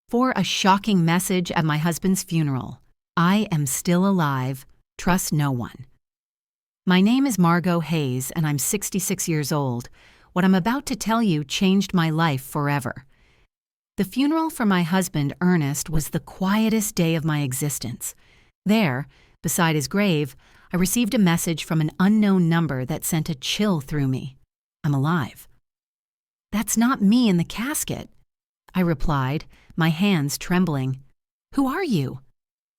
For a shocking message at my husband's funeral. I am still alive. Trust no one. My name is Margot Hayes, and I'm 66 years old. What I'm about to tell you changed my life forever. The funeral for my husband, Ernest, was the quietest day of my existence. There, beside his grave, I received a message from an unknown number that sent a chill through me. I'm alive. That's not me in the casket, I replied, my hands trembling. Who are you?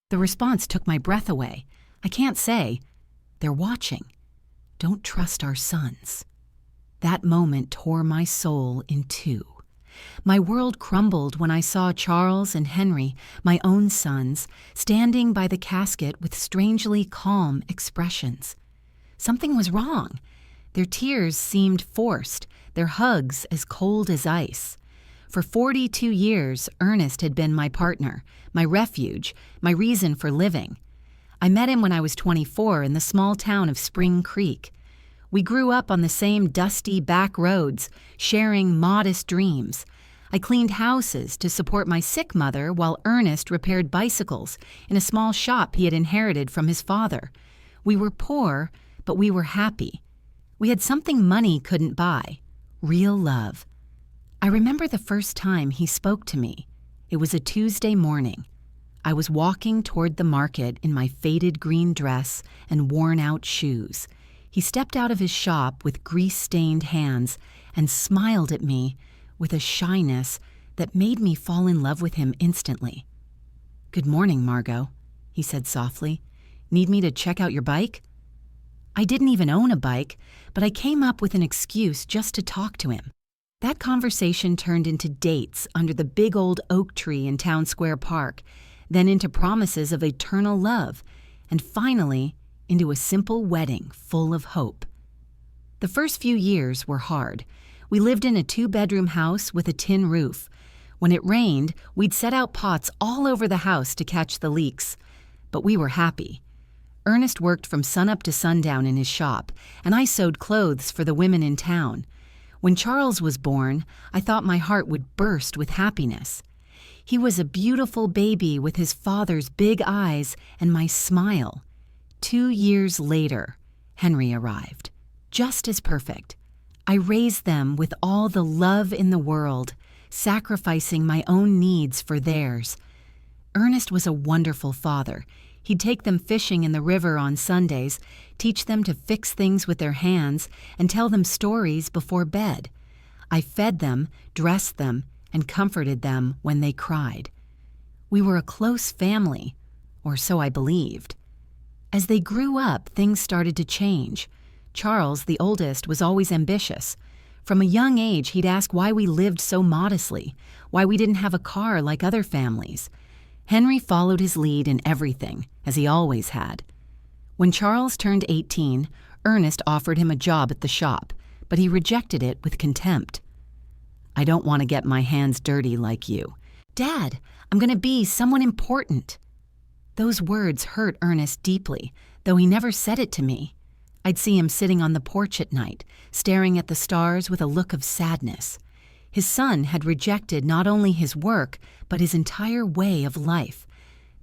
The response took my breath away. I can't say. They're watching. Don't trust our sons. That moment tore my soul in two. My world crumbled when I saw Charles and Henry, my own sons, standing by the casket with strangely calm expressions. Something was wrong. Their tears seemed forced, their hugs as cold as ice. For 42 years, Ernest had been my partner, my refuge, my reason for living. I met him when I was 24 in the small town of Spring Creek. We grew up on the same dusty back roads, sharing modest dreams. I cleaned houses to support my sick mother while Ernest repaired bicycles in a small shop he had inherited from his father. We were poor, but we were happy. We had something money couldn't buy: real love. I remember the first time he spoke to me. It was a Tuesday morning. I was walking toward the market in my faded green dress and worn-out shoes. He stepped out of his shop with grease-stained hands and smiled at me with a shyness that made me fall in love with him instantly. "Good morning, Margot," he said softly. "Need me to check out your bike?" I didn't even own a bike, but I came up with an excuse just to talk to him. That conversation turned into dates under the big old oak tree in Town Square Park, then into promises of eternal love, and finally into a simple wedding full of hope. The first few years were hard. We lived in a 2-bedroom house with a tin roof. When it rained, we'd set out pots all over the house to catch the leaks. But we were happy. Ernest worked from sunup to sundown in his shop, and I sewed clothes for the women in town. When Charles was born, I thought my heart would burst with happiness. He was a beautiful baby with his father's big eyes and my smile. 2 years later, Henry arrived, just as perfect. I raised them with all the love in the world, sacrificing my own needs for theirs. Ernest was a wonderful father. He'd take them fishing in the river on Sundays, teach them to fix things with their hands, and tell them stories before bed. I fed them, dressed them, and comforted them when they cried. We were a close family, or so I believed. As they grew up, things started to change. Charles, the oldest, was always ambitious. From a young age, he'd ask why we lived so modestly, why we didn't have a car like other families. Henry followed his lead in everything, as he always had. When Charles turned 18, Ernest offered him a job at the shop, but he rejected it with contempt. "I don't want to get my hands dirty like you." "Dad, I'm going to be someone important." Those words hurt Ernest deeply, though he never said it to me. I'd see him sitting on the porch at night, staring at the stars with a look of sadness. His son had rejected not only his work, but his entire way of life.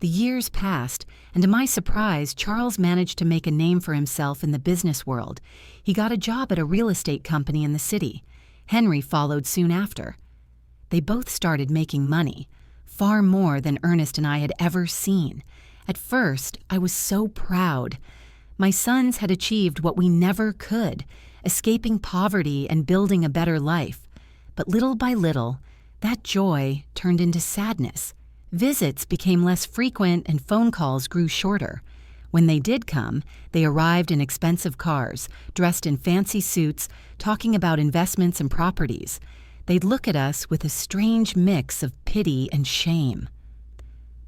The years passed, and to my surprise, Charles managed to make a name for himself in the business world. He got a job at a real estate company in the city. Henry followed soon after. They both started making money, far more than Ernest and I had ever seen. At first, I was so proud. My sons had achieved what we never could, escaping poverty and building a better life. But little by little, that joy turned into sadness. Visits became less frequent and phone calls grew shorter. When they did come, they arrived in expensive cars, dressed in fancy suits, talking about investments and properties. They'd look at us with a strange mix of pity and shame.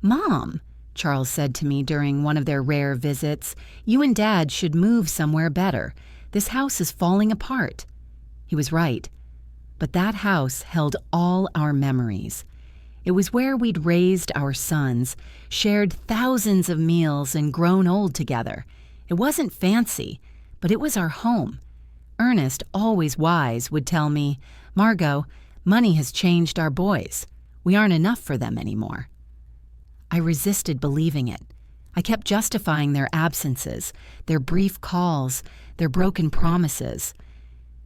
"Mom," Charles said to me during one of their rare visits, "you and Dad should move somewhere better. This house is falling apart." He was right. But that house held all our memories. It was where we'd raised our sons, shared thousands of meals, and grown old together. It wasn't fancy, but it was our home. Ernest, always wise, would tell me, "Margot, money has changed our boys. We aren't enough for them anymore. I resisted believing it. I kept justifying their absences, their brief calls, their broken promises.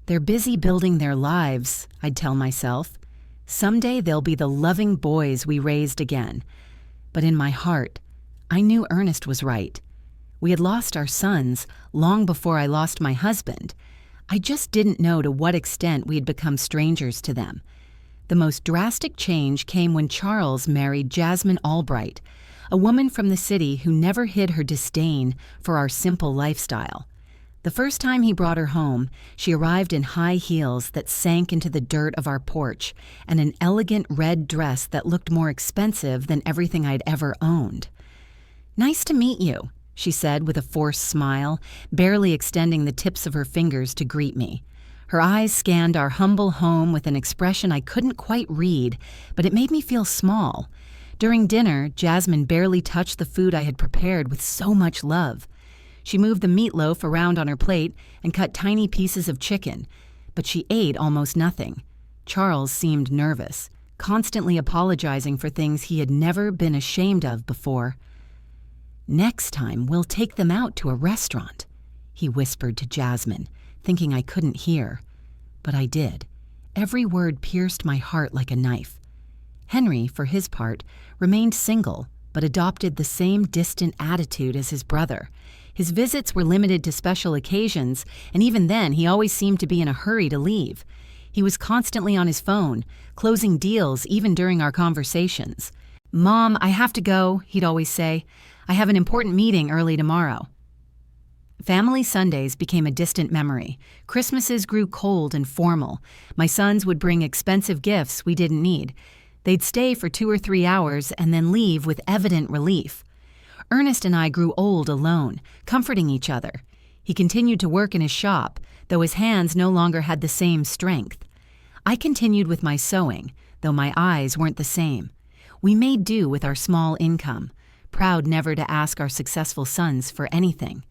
They're busy building their lives, I'd tell myself. Someday they'll be the loving boys we raised again. But in my heart, I knew Ernest was right. We had lost our sons long before I lost my husband. I just didn't know to what extent we had become strangers to them. The most drastic change came when Charles married Jasmine Albright, a woman from the city who never hid her disdain for our simple lifestyle. The first time he brought her home, she arrived in high heels that sank into the dirt of our porch and an elegant red dress that looked more expensive than everything I'd ever owned. "Nice to meet you," she said with a forced smile, barely extending the tips of her fingers to greet me. Her eyes scanned our humble home with an expression I couldn't quite read, but it made me feel small. During dinner, Jasmine barely touched the food I had prepared with so much love. She moved the meatloaf around on her plate and cut tiny pieces of chicken, but she ate almost nothing. Charles seemed nervous, constantly apologizing for things he had never been ashamed of before. "Next time, we'll take them out to a restaurant," he whispered to Jasmine, thinking I couldn't hear. But I did. Every word pierced my heart like a knife. Henry, for his part, remained single, but adopted the same distant attitude as his brother. His visits were limited to special occasions, and even then he always seemed to be in a hurry to leave. He was constantly on his phone, closing deals even during our conversations. "Mom, I have to go," he'd always say. "I have an important meeting early tomorrow." Family Sundays became a distant memory. Christmases grew cold and formal. My sons would bring expensive gifts we didn't need. They'd stay for 2 or 3 hours and then leave with evident relief. Ernest and I grew old alone, comforting each other. He continued to work in his shop, though his hands no longer had the same strength. I continued with my sewing, though my eyes weren't the same. We made do with our small income, proud never to ask our successful sons for anything.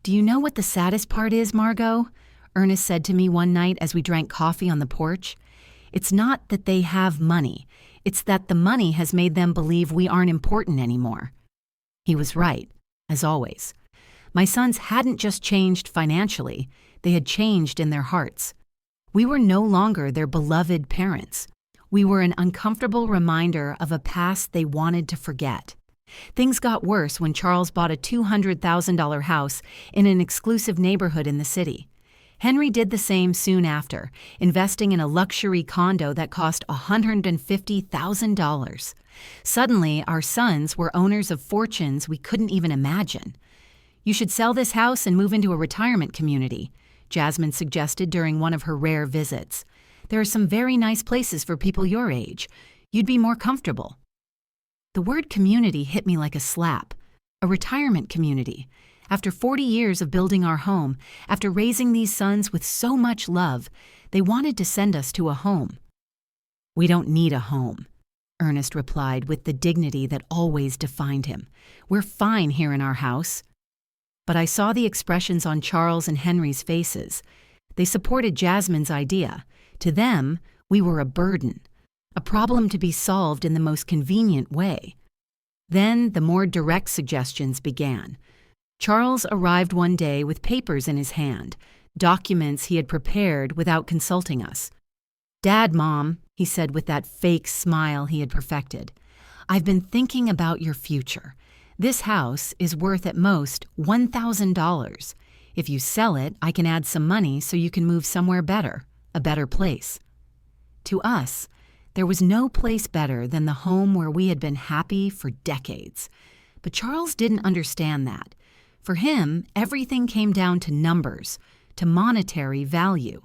"Do you know what the saddest part is, Margot?" Ernest said to me one night as we drank coffee on the porch. "It's not that they have money. It's that the money has made them believe we aren't important anymore." He was right, as always. My sons hadn't just changed financially, they had changed in their hearts. We were no longer their beloved parents. We were an uncomfortable reminder of a past they wanted to forget. Things got worse when Charles bought a $200,000 house in an exclusive neighborhood in the city. Henry did the same soon after, investing in a luxury condo that cost $150,000. Suddenly, our sons were owners of fortunes we couldn't even imagine. "You should sell this house and move into a retirement community," Jasmine suggested during one of her rare visits. "There are some very nice places for people your age. You'd be more comfortable." The word community hit me like a slap. A retirement community. After 40 years of building our home, after raising these sons with so much love, they wanted to send us to a home. "We don't need a home," Ernest replied with the dignity that always defined him. "We're fine here in our house." But I saw the expressions on Charles and Henry's faces. They supported Jasmine's idea. To them, we were a burden, a problem to be solved in the most convenient way. Then the more direct suggestions began. Charles arrived one day with papers in his hand, documents he had prepared without consulting us. "Dad, Mom," he said with that fake smile he had perfected, "I've been thinking about your future. This house is worth at most $1,000. If you sell it, I can add some money so you can move somewhere better, a better place." To us, there was no place better than the home where we had been happy for decades. But Charles didn't understand that. For him, everything came down to numbers, to monetary value.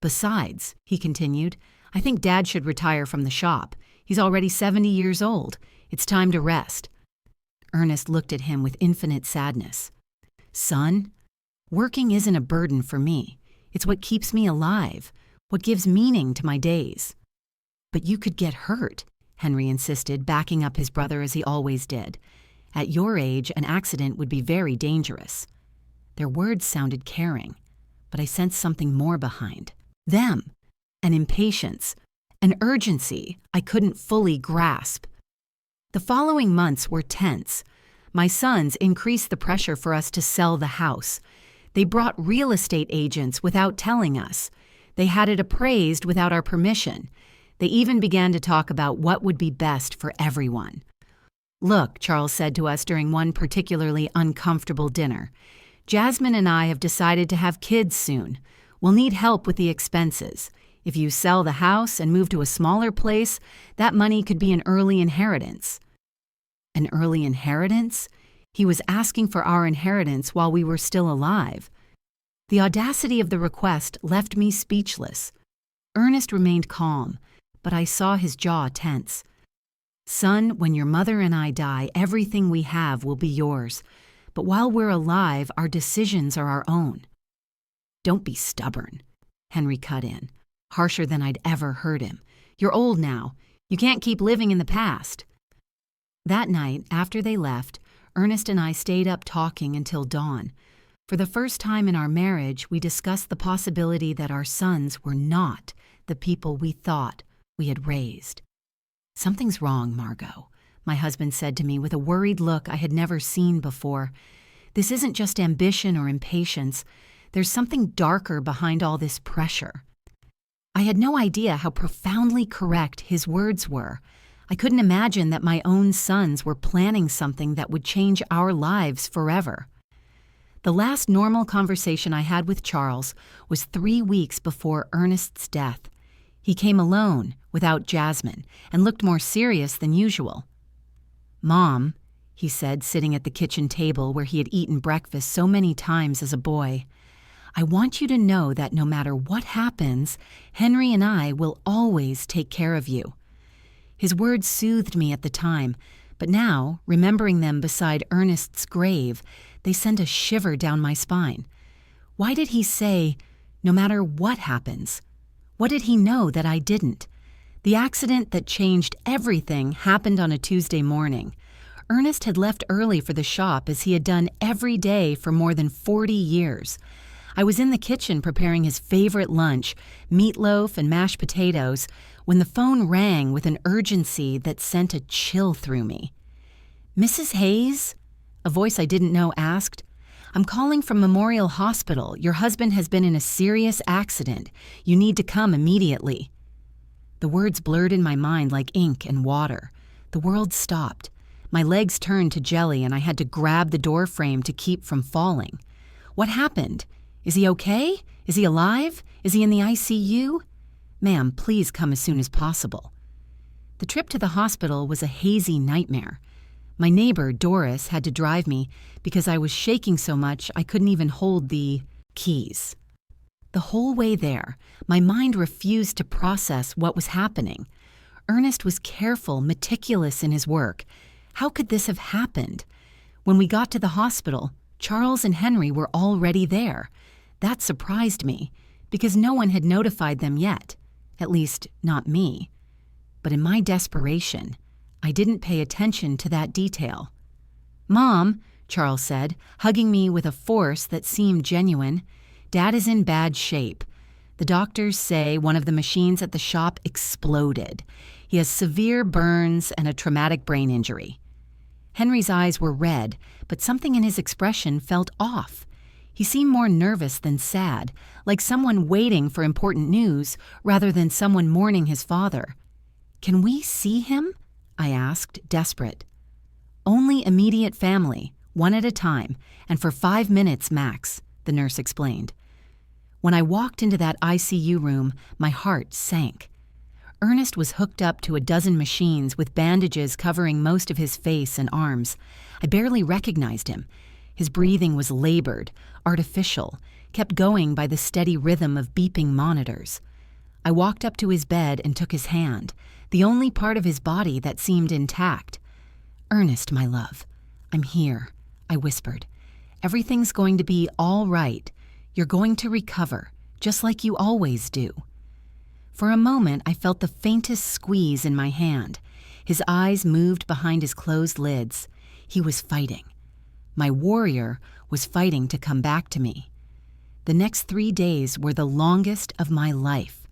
"Besides," he continued, "I think Dad should retire from the shop. He's already 70 years old. It's time to rest." Ernest looked at him with infinite sadness. "Son, working isn't a burden for me. It's what keeps me alive, what gives meaning to my days." "But you could get hurt," Henry insisted, backing up his brother as he always did. "At your age, an accident would be very dangerous." Their words sounded caring, but I sensed something more behind. Them, an impatience, an urgency I couldn't fully grasp. The following months were tense. My sons increased the pressure for us to sell the house. They brought real estate agents without telling us. They had it appraised without our permission. They even began to talk about what would be best for everyone. "Look," Charles said to us during one particularly uncomfortable dinner, "Jasmine and I have decided to have kids soon. We'll need help with the expenses. If you sell the house and move to a smaller place, that money could be an early inheritance." An early inheritance? He was asking for our inheritance while we were still alive. The audacity of the request left me speechless. Ernest remained calm, but I saw his jaw tense. "Son, when your mother and I die, everything we have will be yours. But while we're alive, our decisions are our own." "Don't be stubborn," Henry cut in, harsher than I'd ever heard him. "You're old now. You can't keep living in the past." That night, after they left, Ernest and I stayed up talking until dawn. For the first time in our marriage, we discussed the possibility that our sons were not the people we thought we had raised. "Something's wrong, Margot," my husband said to me with a worried look I had never seen before. "This isn't just ambition or impatience. There's something darker behind all this pressure." I had no idea how profoundly correct his words were. I couldn't imagine that my own sons were planning something that would change our lives forever. The last normal conversation I had with Charles was 3 weeks before Ernest's death. He came alone, without Jasmine, and looked more serious than usual. "Mom," he said, sitting at the kitchen table where he had eaten breakfast so many times as a boy, "I want you to know that no matter what happens, Henry and I will always take care of you." His words soothed me at the time, but now, remembering them beside Ernest's grave, they sent a shiver down my spine. Why did he say, "no matter what happens"? What did he know that I didn't? The accident that changed everything happened on a Tuesday morning. Ernest had left early for the shop as he had done every day for more than 40 years. I was in the kitchen preparing his favorite lunch, meatloaf and mashed potatoes, when the phone rang with an urgency that sent a chill through me. "Mrs. Hayes?" a voice I didn't know asked. "I'm calling from Memorial Hospital. Your husband has been in a serious accident. You need to come immediately." The words blurred in my mind like ink and water. The world stopped. My legs turned to jelly and I had to grab the door frame to keep from falling. What happened? Is he okay? Is he alive? Is he in the ICU? "Ma'am, please come as soon as possible." The trip to the hospital was a hazy nightmare. My neighbor, Doris, had to drive me because I was shaking so much I couldn't even hold the keys. The whole way there, my mind refused to process what was happening. Ernest was careful, meticulous in his work. How could this have happened? When we got to the hospital, Charles and Henry were already there. That surprised me, because no one had notified them yet. At least, not me. But in my desperation, I didn't pay attention to that detail. "Mom," Charles said, hugging me with a force that seemed genuine, "Dad is in bad shape. The doctors say one of the machines at the shop exploded. He has severe burns and a traumatic brain injury." Henry's eyes were red, but something in his expression felt off. He seemed more nervous than sad, like someone waiting for important news rather than someone mourning his father. "Can we see him?" I asked, desperate. "Only immediate family, one at a time, and for 5 minutes max," the nurse explained. When I walked into that ICU room, my heart sank. Ernest was hooked up to a dozen machines with bandages covering most of his face and arms. I barely recognized him. His breathing was labored, artificial, kept going by the steady rhythm of beeping monitors. I walked up to his bed and took his hand, the only part of his body that seemed intact. "Ernest, my love, I'm here," I whispered. "Everything's going to be all right. You're going to recover, just like you always do." For a moment, I felt the faintest squeeze in my hand. His eyes moved behind his closed lids. He was fighting. My warrior was fighting to come back to me. The next 3 days were the longest of my life.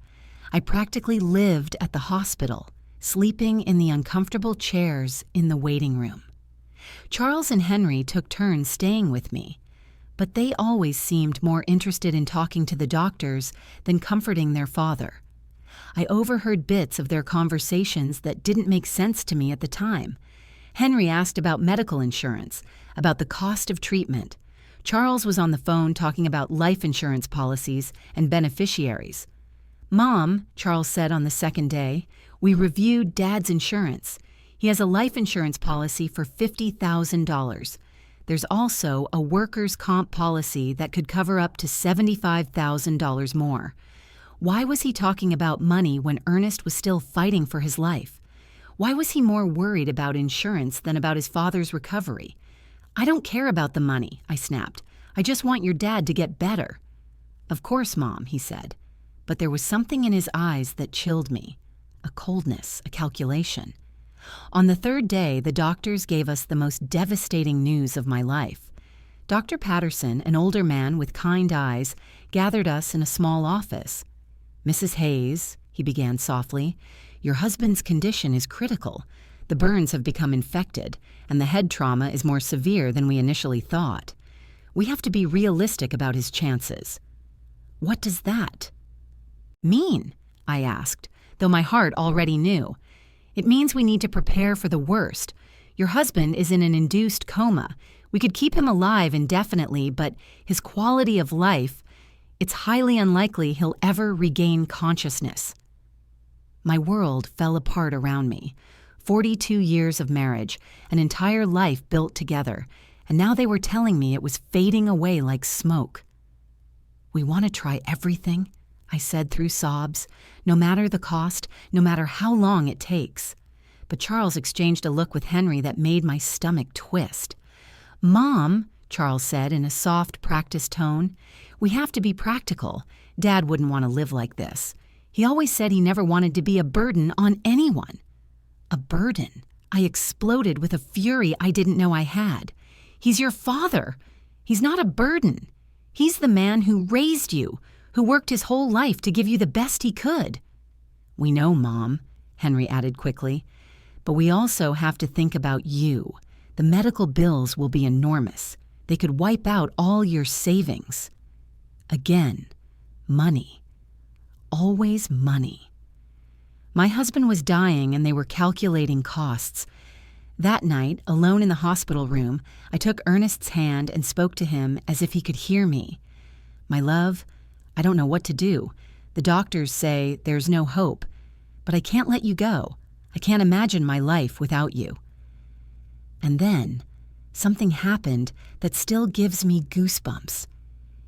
I practically lived at the hospital, sleeping in the uncomfortable chairs in the waiting room. Charles and Henry took turns staying with me, but they always seemed more interested in talking to the doctors than comforting their father. I overheard bits of their conversations that didn't make sense to me at the time. Henry asked about medical insurance, about the cost of treatment. Charles was on the phone talking about life insurance policies and beneficiaries. "Mom," Charles said on the second day, "we reviewed Dad's insurance. He has a life insurance policy for $50,000. There's also a workers' comp policy that could cover up to $75,000 more. Why was he talking about money when Ernest was still fighting for his life? Why was he more worried about insurance than about his father's recovery? I don't care about the money," I snapped. "I just want your dad to get better." "Of course, Mom," he said. But there was something in his eyes that chilled me. A coldness, a calculation. On the third day, the doctors gave us the most devastating news of my life. Dr. Patterson, an older man with kind eyes, gathered us in a small office. "Mrs. Hayes," he began softly, "your husband's condition is critical. The burns have become infected, and the head trauma is more severe than we initially thought. We have to be realistic about his chances." "What does that mean?" I asked, though my heart already knew. "It means we need to prepare for the worst. Your husband is in an induced coma. We could keep him alive indefinitely, but his quality of life, it's highly unlikely he'll ever regain consciousness." My world fell apart around me. 42 years of marriage, an entire life built together, and now they were telling me it was fading away like smoke. "We want to try everything," I said through sobs, "no matter the cost, no matter how long it takes." But Charles exchanged a look with Henry that made my stomach twist. "Mom," Charles said in a soft, practiced tone, "we have to be practical. Dad wouldn't want to live like this. He always said he never wanted to be a burden on anyone." A burden? I exploded with a fury I didn't know I had. "He's your father. He's not a burden. He's the man who raised you, who worked his whole life to give you the best he could." "We know, Mom," Henry added quickly, "but we also have to think about you. The medical bills will be enormous. They could wipe out all your savings." Again, money. Always money. My husband was dying and they were calculating costs. That night, alone in the hospital room, I took Ernest's hand and spoke to him as if he could hear me. "My love, I don't know what to do. The doctors say there's no hope, but I can't let you go. I can't imagine my life without you." And then, something happened that still gives me goosebumps.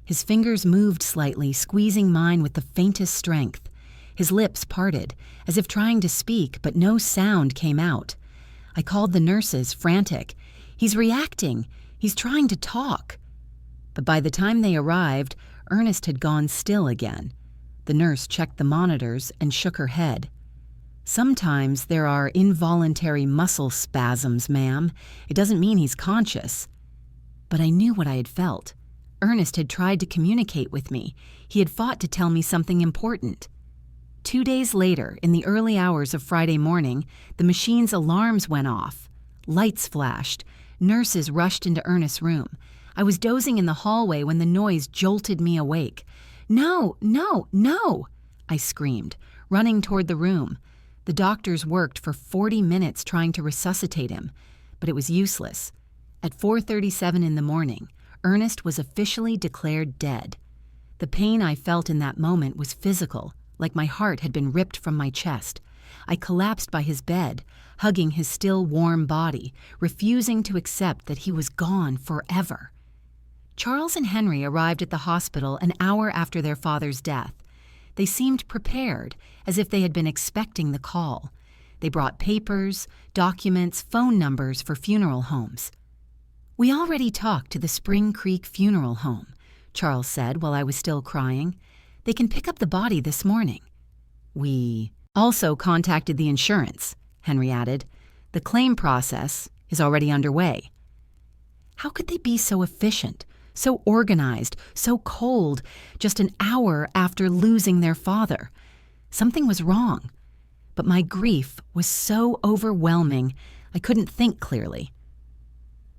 His fingers moved slightly, squeezing mine with the faintest strength. His lips parted, as if trying to speak, but no sound came out. I called the nurses, frantic. "He's reacting. He's trying to talk." But by the time they arrived, Ernest had gone still again. The nurse checked the monitors and shook her head. "Sometimes there are involuntary muscle spasms, ma'am. It doesn't mean he's conscious." But I knew what I had felt. Ernest had tried to communicate with me. He had fought to tell me something important. 2 days later, in the early hours of Friday morning, the machine's alarms went off. Lights flashed. Nurses rushed into Ernest's room. I was dozing in the hallway when the noise jolted me awake. "No, no, no!" I screamed, running toward the room. The doctors worked for 40 minutes trying to resuscitate him, but it was useless. At 4:37 in the morning, Ernest was officially declared dead. The pain I felt in that moment was physical, like my heart had been ripped from my chest. I collapsed by his bed, hugging his still warm body, refusing to accept that he was gone forever. Charles and Henry arrived at the hospital an hour after their father's death. They seemed prepared, as if they had been expecting the call. They brought papers, documents, phone numbers for funeral homes. "We already talked to the Spring Creek Funeral Home," Charles said while I was still crying. "They can pick up the body this morning." "We also contacted the insurance," Henry added. "The claim process is already underway." How could they be so efficient, so organized, so cold, just an hour after losing their father? Something was wrong. But my grief was so overwhelming, I couldn't think clearly.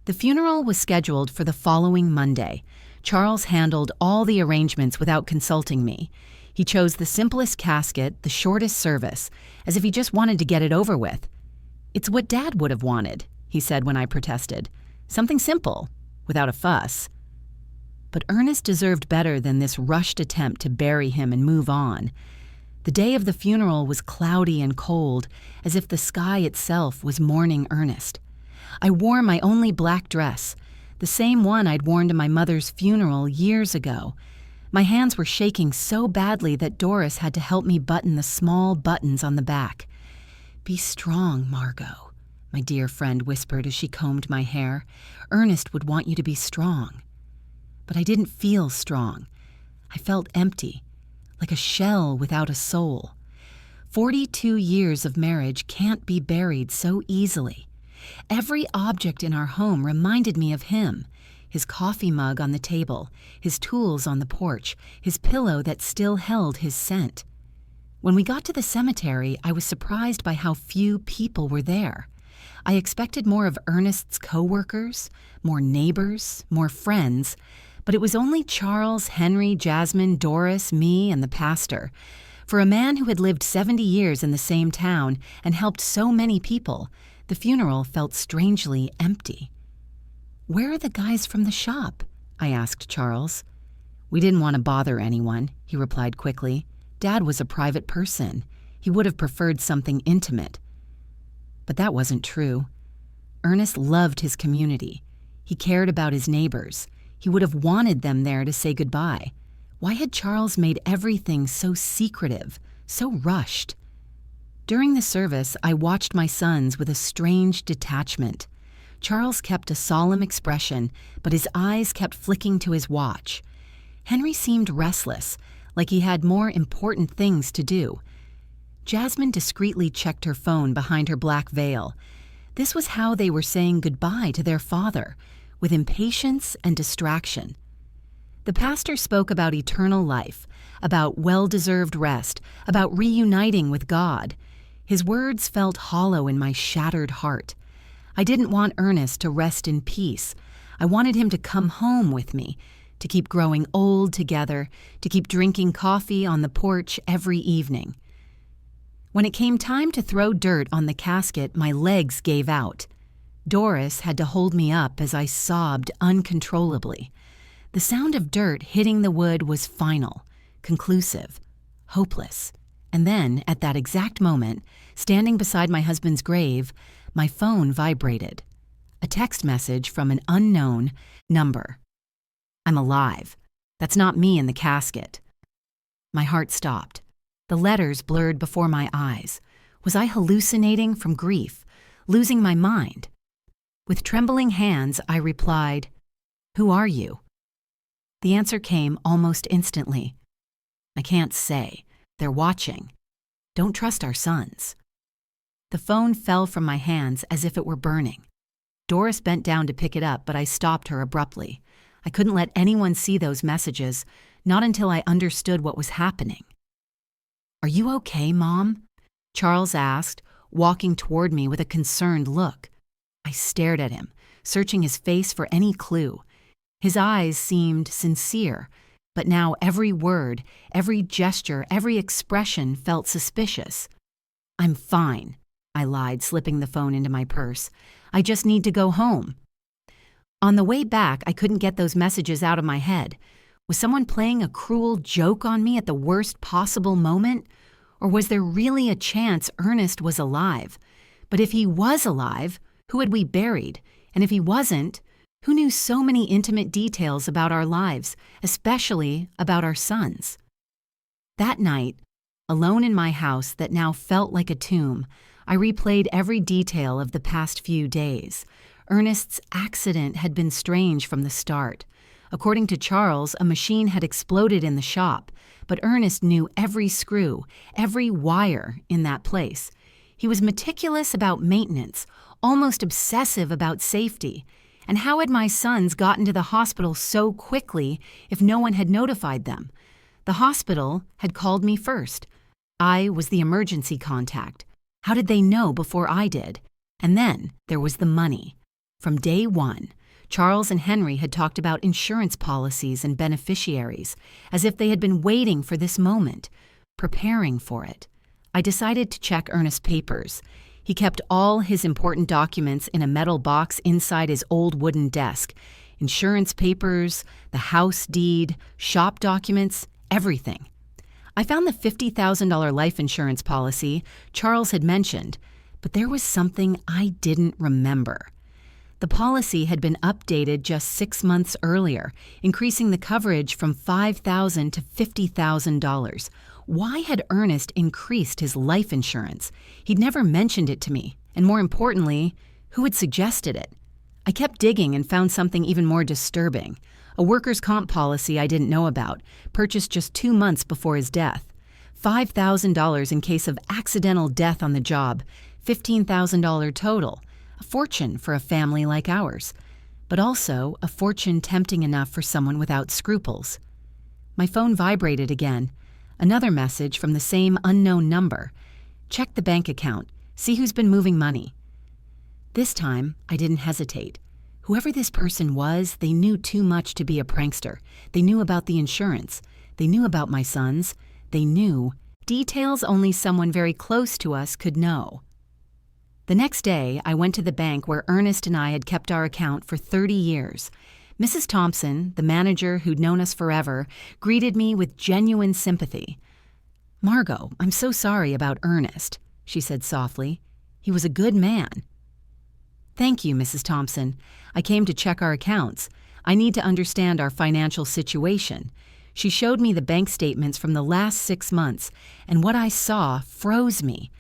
The funeral was scheduled for the following Monday. Charles handled all the arrangements without consulting me. He chose the simplest casket, the shortest service, as if he just wanted to get it over with. "It's what Dad would have wanted," he said when I protested. "Something simple, without a fuss." But Ernest deserved better than this rushed attempt to bury him and move on. The day of the funeral was cloudy and cold, as if the sky itself was mourning Ernest. I wore my only black dress, the same one I'd worn to my mother's funeral years ago. My hands were shaking so badly that Doris had to help me button the small buttons on the back. "Be strong, Margot," my dear friend whispered as she combed my hair. "Ernest would want you to be strong." But I didn't feel strong. I felt empty, like a shell without a soul. 42 years of marriage can't be buried so easily. Every object in our home reminded me of him. His coffee mug on the table, his tools on the porch, his pillow that still held his scent. When we got to the cemetery, I was surprised by how few people were there. I expected more of Ernest's co-workers, more neighbors, more friends, but it was only Charles, Henry, Jasmine, Doris, me, and the pastor. For a man who had lived 70 years in the same town and helped so many people, the funeral felt strangely empty. "Where are the guys from the shop?" I asked Charles. "We didn't want to bother anyone," he replied quickly. "Dad was a private person. He would have preferred something intimate." But that wasn't true. Ernest loved his community. He cared about his neighbors. He would have wanted them there to say goodbye. Why had Charles made everything so secretive, so rushed? During the service, I watched my sons with a strange detachment. Charles kept a solemn expression, but his eyes kept flicking to his watch. Henry seemed restless, like he had more important things to do. Jasmine discreetly checked her phone behind her black veil. This was how they were saying goodbye to their father, with impatience and distraction. The pastor spoke about eternal life, about well-deserved rest, about reuniting with God. His words felt hollow in my shattered heart. I didn't want Ernest to rest in peace. I wanted him to come home with me, to keep growing old together, to keep drinking coffee on the porch every evening. When it came time to throw dirt on the casket, my legs gave out. Doris had to hold me up as I sobbed uncontrollably. The sound of dirt hitting the wood was final, conclusive, hopeless. And then, at that exact moment, standing beside my husband's grave, my phone vibrated. A text message from an unknown number. "I'm alive. That's not me in the casket." My heart stopped. The letters blurred before my eyes. Was I hallucinating from grief, losing my mind? With trembling hands, I replied, "Who are you?" The answer came almost instantly. "I can't say. They're watching. Don't trust our sons." The phone fell from my hands as if it were burning. Doris bent down to pick it up, but I stopped her abruptly. I couldn't let anyone see those messages, not until I understood what was happening. "Are you okay, Mom?" Charles asked, walking toward me with a concerned look. I stared at him, searching his face for any clue. His eyes seemed sincere, but now every word, every gesture, every expression felt suspicious. "I'm fine," I lied, slipping the phone into my purse. "I just need to go home." On the way back, I couldn't get those messages out of my head. Was someone playing a cruel joke on me at the worst possible moment? Or was there really a chance Ernest was alive? But if he was alive, who had we buried? And if he wasn't, who knew so many intimate details about our lives, especially about our sons? That night, alone in my house that now felt like a tomb, I replayed every detail of the past few days. Ernest's accident had been strange from the start. According to Charles, a machine had exploded in the shop, but Ernest knew every screw, every wire in that place. He was meticulous about maintenance, almost obsessive about safety. And how had my sons gotten to the hospital so quickly if no one had notified them? The hospital had called me first. I was the emergency contact. How did they know before I did? And then there was the money. From day one, Charles and Henry had talked about insurance policies and beneficiaries, as if they had been waiting for this moment, preparing for it. I decided to check Ernest's papers. He kept all his important documents in a metal box inside his old wooden desk. Insurance papers, the house deed, shop documents, everything. I found the $50,000 life insurance policy Charles had mentioned, but there was something I didn't remember. The policy had been updated just 6 months earlier, increasing the coverage from $5,000 to $50,000. Why had Ernest increased his life insurance? He'd never mentioned it to me, and more importantly, who had suggested it? I kept digging and found something even more disturbing. A workers' comp policy I didn't know about, purchased just 2 months before his death. $5,000 in case of accidental death on the job, $15,000 total. A fortune for a family like ours, but also a fortune tempting enough for someone without scruples. My phone vibrated again. Another message from the same unknown number. Check the bank account. See who's been moving money. This time, I didn't hesitate. Whoever this person was, they knew too much to be a prankster. They knew about the insurance. They knew about my sons. They knew details only someone very close to us could know. The next day, I went to the bank where Ernest and I had kept our account for 30 years. Mrs. Thompson, the manager who'd known us forever, greeted me with genuine sympathy. "Margot, I'm so sorry about Ernest," she said softly. "He was a good man." "Thank you, Mrs. Thompson. I came to check our accounts. I need to understand our financial situation." She showed me the bank statements from the last 6 months, and what I saw froze me.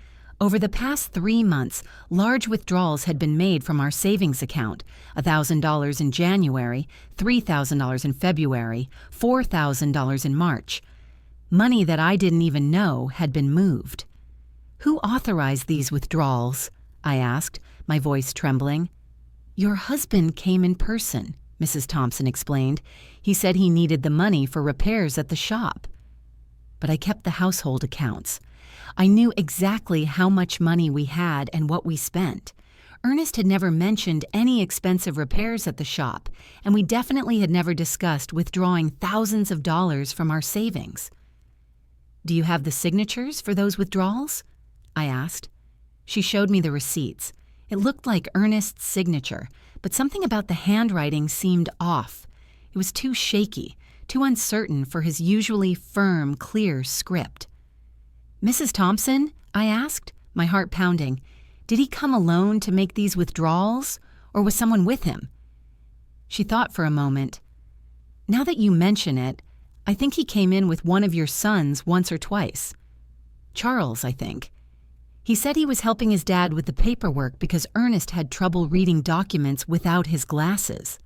Over the past 3 months, large withdrawals had been made from our savings account, $1,000 in January, $3,000 in February, $4,000 in March. Money that I didn't even know had been moved. "Who authorized these withdrawals?" I asked, my voice trembling. "Your husband came in person," Mrs. Thompson explained. "He said he needed the money for repairs at the shop." But I kept the household accounts. I knew exactly how much money we had and what we spent. Ernest had never mentioned any expensive repairs at the shop, and we definitely had never discussed withdrawing thousands of dollars from our savings. "Do you have the signatures for those withdrawals?" I asked. She showed me the receipts. It looked like Ernest's signature, but something about the handwriting seemed off. It was too shaky, too uncertain for his usually firm, clear script. "Mrs. Thompson?" I asked, my heart pounding. "Did he come alone to make these withdrawals, or was someone with him?" She thought for a moment. "Now that you mention it, I think he came in with one of your sons once or twice. Charles, I think. He said he was helping his dad with the paperwork because Ernest had trouble reading documents without his glasses."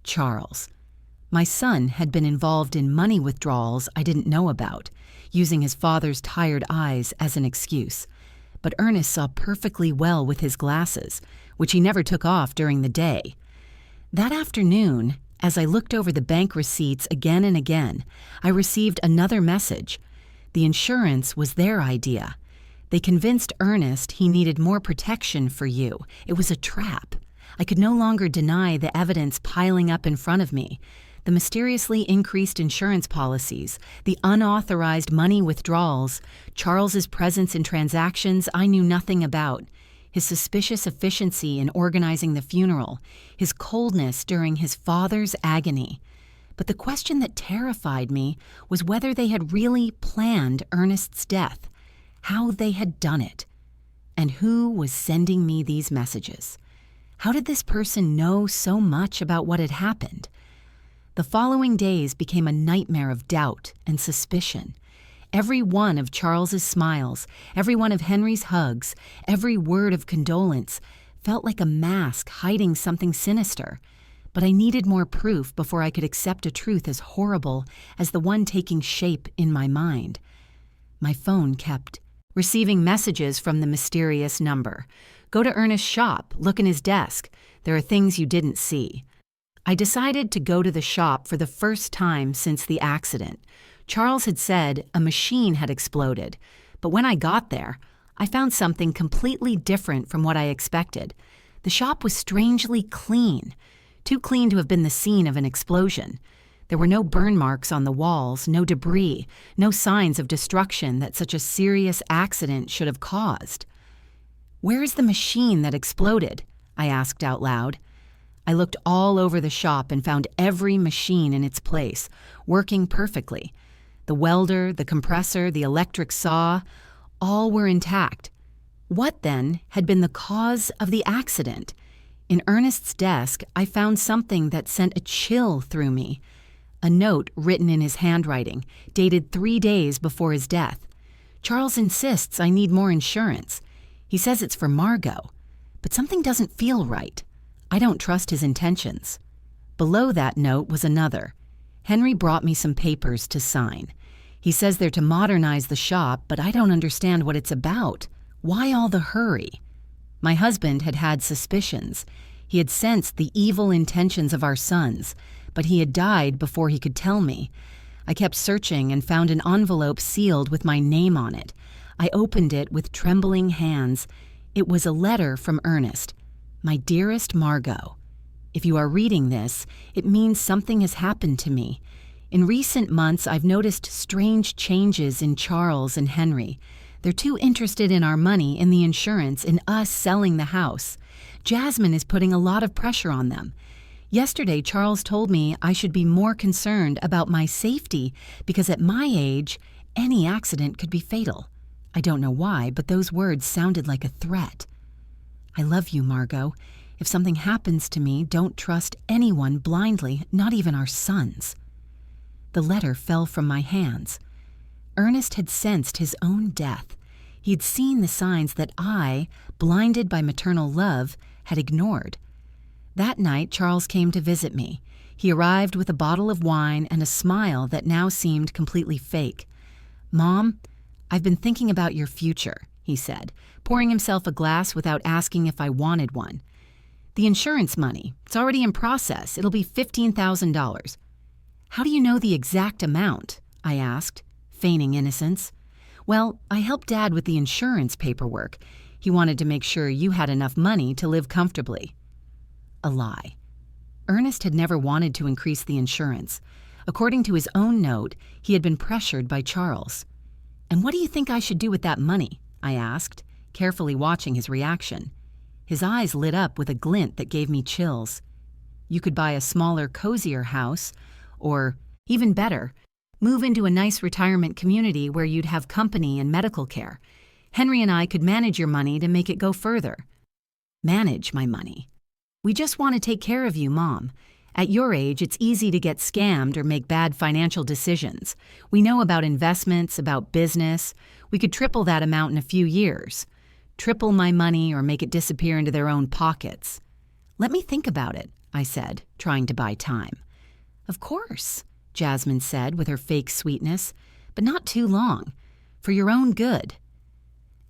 Charles. My son had been involved in money withdrawals I didn't know about, using his father's tired eyes as an excuse. But Ernest saw perfectly well with his glasses, which he never took off during the day. That afternoon, as I looked over the bank receipts again and again, I received another message. The insurance was their idea. They convinced Ernest he needed more protection for you. It was a trap. I could no longer deny the evidence piling up in front of me. The mysteriously increased insurance policies, the unauthorized money withdrawals, Charles's presence in transactions I knew nothing about, his suspicious efficiency in organizing the funeral, his coldness during his father's agony. But the question that terrified me was whether they had really planned Ernest's death, how they had done it, and who was sending me these messages. How did this person know so much about what had happened? The following days became a nightmare of doubt and suspicion. Every one of Charles's smiles, every one of Henry's hugs, every word of condolence felt like a mask hiding something sinister. But I needed more proof before I could accept a truth as horrible as the one taking shape in my mind. My phone kept receiving messages from the mysterious number. "Go to Ernest's shop, look in his desk. There are things you didn't see." I decided to go to the shop for the first time since the accident. Charles had said a machine had exploded, But when I got there, I found something completely different from what I expected. The shop was strangely clean, too clean to have been the scene of an explosion. There were no burn marks on the walls, no debris, no signs of destruction that such a serious accident should have caused. "Where is the machine that exploded?" I asked out loud. I looked all over the shop and found every machine in its place, working perfectly. The welder, the compressor, the electric saw, all were intact. What, then, had been the cause of the accident? In Ernest's desk, I found something that sent a chill through me. A note written in his handwriting, dated 3 days before his death. "Charles insists I need more insurance. He says it's for Margot. But something doesn't feel right. I don't trust his intentions." Below that note was another. "Henry brought me some papers to sign. He says they're to modernize the shop, but I don't understand what it's about. Why all the hurry?" My husband had had suspicions. He had sensed the evil intentions of our sons, but he had died before he could tell me. I kept searching and found an envelope sealed with my name on it. I opened it with trembling hands. It was a letter from Ernest. "My dearest Margot, if you are reading this, it means something has happened to me. In recent months, I've noticed strange changes in Charles and Henry. They're too interested in our money, in the insurance, in us selling the house. Jasmine is putting a lot of pressure on them. Yesterday, Charles told me I should be more concerned about my safety because at my age, any accident could be fatal. I don't know why, but those words sounded like a threat. I love you, Margot. If something happens to me, don't trust anyone blindly, not even our sons." The letter fell from my hands. Ernest had sensed his own death. He had seen the signs that I, blinded by maternal love, had ignored. That night, Charles came to visit me. He arrived with a bottle of wine and a smile that now seemed completely fake. "Mom, I've been thinking about your future," he said, pouring himself a glass without asking if I wanted one. "The insurance money, it's already in process. It'll be $15,000. "How do you know the exact amount?" I asked, feigning innocence. "Well, I helped Dad with the insurance paperwork. He wanted to make sure you had enough money to live comfortably." A lie. Ernest had never wanted to increase the insurance. According to his own note, he had been pressured by Charles. "And what do you think I should do with that money?" I asked, carefully watching his reaction. His eyes lit up with a glint that gave me chills. "You could buy a smaller, cozier house, or, even better, move into a nice retirement community where you'd have company and medical care. Henry and I could manage your money to make it go further." "Manage my money?" "We just want to take care of you, Mom. At your age, it's easy to get scammed or make bad financial decisions. We know about investments, about business. We could triple that amount in a few years. Triple my money or make it disappear into their own pockets." "Let me think about it," I said, trying to buy time. "Of course," Jasmine said with her fake sweetness, "but not too long. For your own good."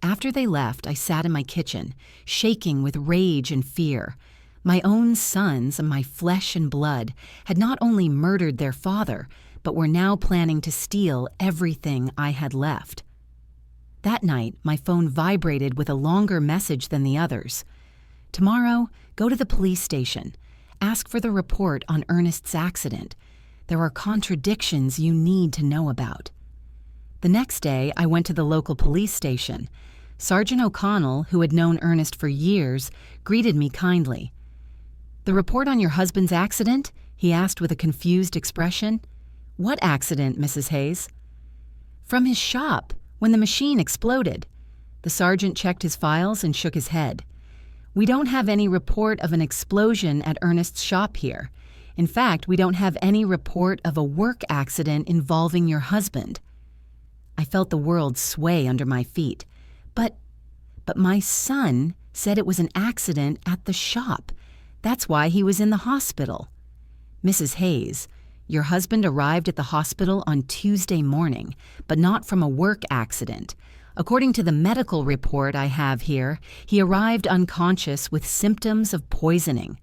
After they left, I sat in my kitchen, shaking with rage and fear. My own sons, my flesh and blood, had not only murdered their father, but were now planning to steal everything I had left. That night, my phone vibrated with a longer message than the others. "Tomorrow, go to the police station. Ask for the report on Ernest's accident. There are contradictions you need to know about." The next day, I went to the local police station. Sergeant O'Connell, who had known Ernest for years, greeted me kindly. "The report on your husband's accident?" he asked with a confused expression. "What accident, Mrs. Hayes?" "From his shop, when the machine exploded." The sergeant checked his files and shook his head. "We don't have any report of an explosion at Ernest's shop here. In fact, we don't have any report of a work accident involving your husband." I felt the world sway under my feet. But my son said it was an accident at the shop. That's why he was in the hospital." "Mrs. Hayes, your husband arrived at the hospital on Tuesday morning, but not from a work accident. According to the medical report I have here, he arrived unconscious with symptoms of poisoning."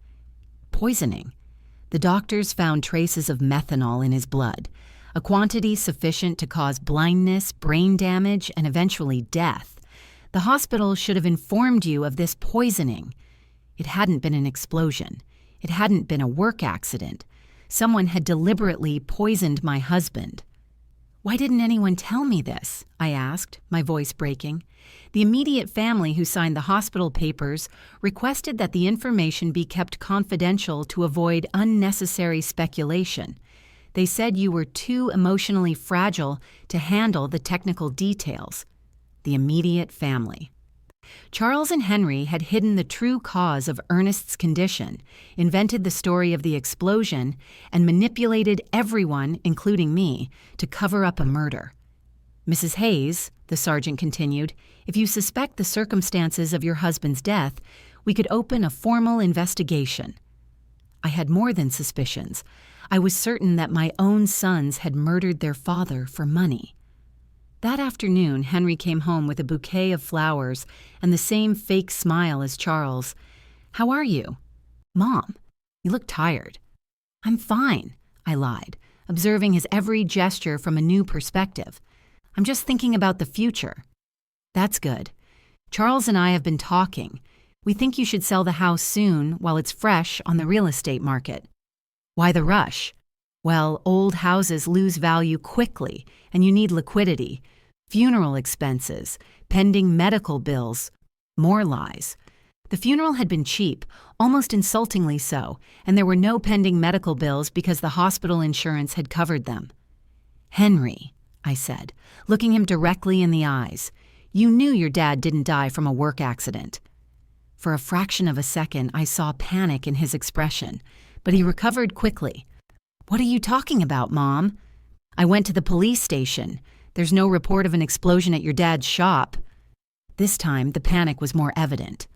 "Poisoning?" "The doctors found traces of methanol in his blood. a quantity sufficient to cause blindness, brain damage, and eventually death. The hospital should have informed you of this poisoning. It hadn't been an explosion. It hadn't been a work accident. Someone had deliberately poisoned my husband. "Why didn't anyone tell me this?" I asked, my voice breaking. The immediate family who signed the hospital papers requested that the information be kept confidential to avoid unnecessary speculation. They said you were too emotionally fragile to handle the technical details. The immediate family. Charles and Henry had hidden the true cause of Ernest's condition, invented the story of the explosion, and manipulated everyone, including me, to cover up a murder. "Mrs. Hayes," the sergeant continued, "if you suspect the circumstances of your husband's death, we could open a formal investigation." I had more than suspicions. I was certain that my own sons had murdered their father for money. That afternoon, Henry came home with a bouquet of flowers and the same fake smile as Charles. "How are you?" "Mom, you look tired." "I'm fine," I lied, observing his every gesture from a new perspective. "I'm just thinking about the future." "That's good. Charles and I have been talking. We think you should sell the house soon while it's fresh on the real estate market." "Why the rush?" "Well, old houses lose value quickly, and you need liquidity. Funeral expenses, pending medical bills." More lies. The funeral had been cheap, almost insultingly so, and there were no pending medical bills because the hospital insurance had covered them. "Henry," I said, looking him directly in the eyes, "you knew your dad didn't die from a work accident." For a fraction of a second, I saw panic in his expression, but he recovered quickly. "What are you talking about, Mom?" "I went to the police station. There's no report of an explosion at your dad's shop." This time, the panic was more evident.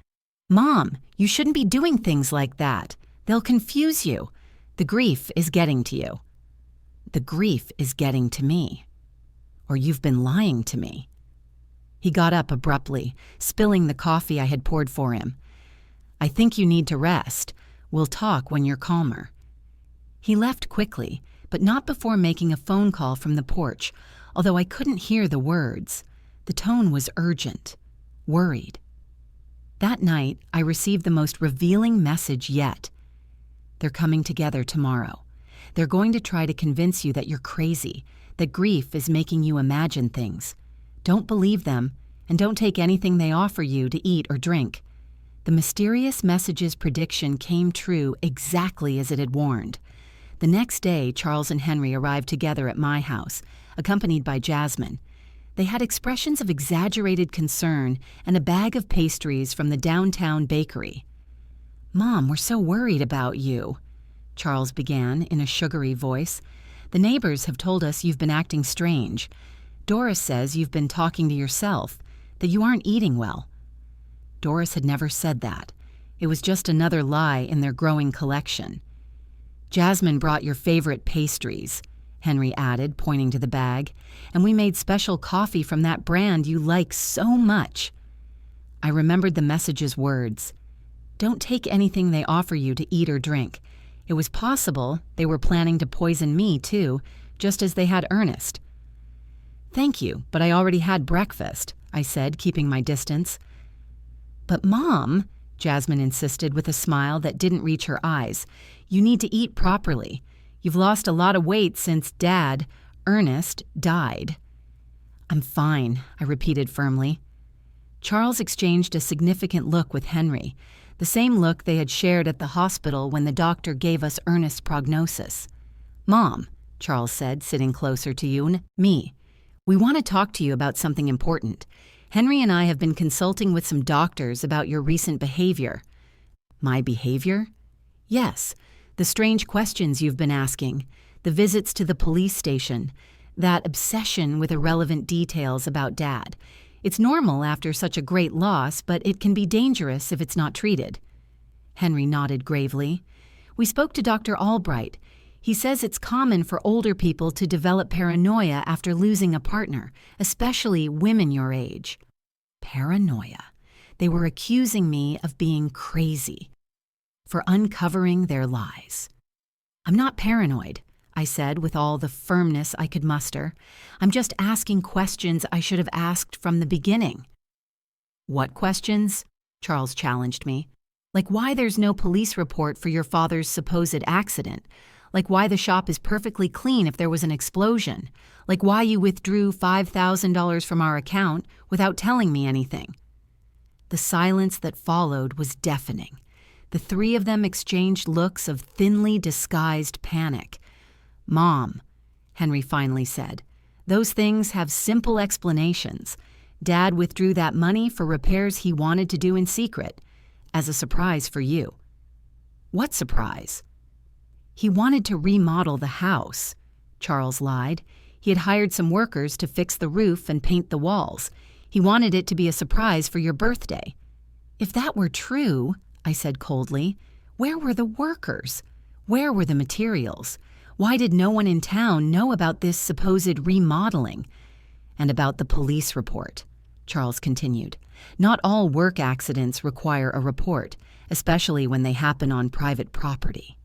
"Mom, you shouldn't be doing things like that. They'll confuse you. The grief is getting to you." "The grief is getting to me. Or you've been lying to me." He got up abruptly, spilling the coffee I had poured for him. "I think you need to rest. We'll talk when you're calmer." He left quickly, but not before making a phone call from the porch, although I couldn't hear the words. The tone was urgent, worried. That night, I received the most revealing message yet. "They're coming together tomorrow. They're going to try to convince you that you're crazy, that grief is making you imagine things. Don't believe them, and don't take anything they offer you to eat or drink." The mysterious message's prediction came true exactly as it had warned. The next day, Charles and Henry arrived together at my house, accompanied by Jasmine. They had expressions of exaggerated concern and a bag of pastries from the downtown bakery. "Mom, we're so worried about you," Charles began in a sugary voice. "The neighbors have told us you've been acting strange. Doris says you've been talking to yourself, that you aren't eating well." Doris had never said that. It was just another lie in their growing collection. "Jasmine brought your favorite pastries," Henry added, pointing to the bag, "and we made special coffee from that brand you like so much." I remembered the message's words. "Don't take anything they offer you to eat or drink." It was possible they were planning to poison me, too, just as they had Ernest. "Thank you, but I already had breakfast," I said, keeping my distance. "But Mom," Jasmine insisted with a smile that didn't reach her eyes, "you need to eat properly. You've lost a lot of weight since Dad, Ernest, died." "I'm fine," I repeated firmly. Charles exchanged a significant look with Henry, the same look they had shared at the hospital when the doctor gave us Ernest's prognosis. "Mom," Charles said, sitting closer to you and me, "we want to talk to you about something important. Henry and I have been consulting with some doctors about your recent behavior." "My behavior?" "Yes, the strange questions you've been asking, the visits to the police station, that obsession with irrelevant details about Dad. It's normal after such a great loss, but it can be dangerous if it's not treated." Henry nodded gravely. "We spoke to Dr. Albright. He says it's common for older people to develop paranoia after losing a partner, especially women your age." Paranoia. They were accusing me of being crazy, for uncovering their lies. "I'm not paranoid," I said with all the firmness I could muster. I'm just asking questions I should have asked from the beginning. What questions? Charles challenged me. Like why there's no police report for your father's supposed accident. Like why the shop is perfectly clean if there was an explosion. Like why you withdrew $5,000 from our account without telling me anything. The silence that followed was deafening. The three of them exchanged looks of thinly disguised panic. Mom, Henry finally said, those things have simple explanations. Dad withdrew that money for repairs he wanted to do in secret, as a surprise for you. What surprise? He wanted to remodel the house, Charles lied. He had hired some workers to fix the roof and paint the walls. He wanted it to be a surprise for your birthday. If that were true, I said coldly, where were the workers? Where were the materials? Why did no one in town know about this supposed remodeling? And about the police report, Charles continued. Not all work accidents require a report, especially when they happen on private property.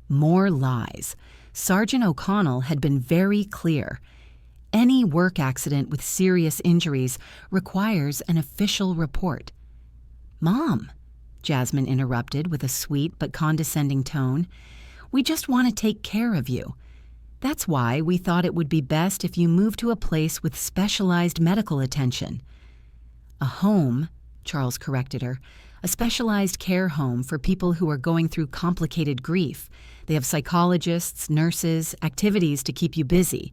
More lies. Sergeant O'Connell had been very clear. Any work accident with serious injuries requires an official report. Mom, Jasmine interrupted with a sweet but condescending tone, we just want to take care of you. That's why we thought it would be best if you moved to a place with specialized medical attention. A home, Charles corrected her, a specialized care home for people who are going through complicated grief. They have psychologists, nurses, activities to keep you busy.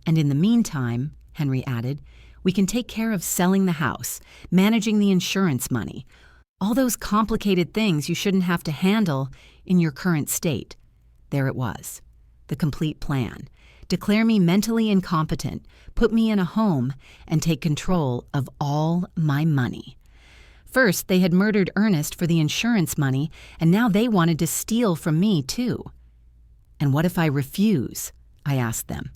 And in the meantime, Henry added, we can take care of selling the house, managing the insurance money, all those complicated things you shouldn't have to handle in your current state. There it was, the complete plan. Declare me mentally incompetent, put me in a home, and take control of all my money. First, they had murdered Ernest for the insurance money, and now they wanted to steal from me, too. And what if I refuse? I asked them.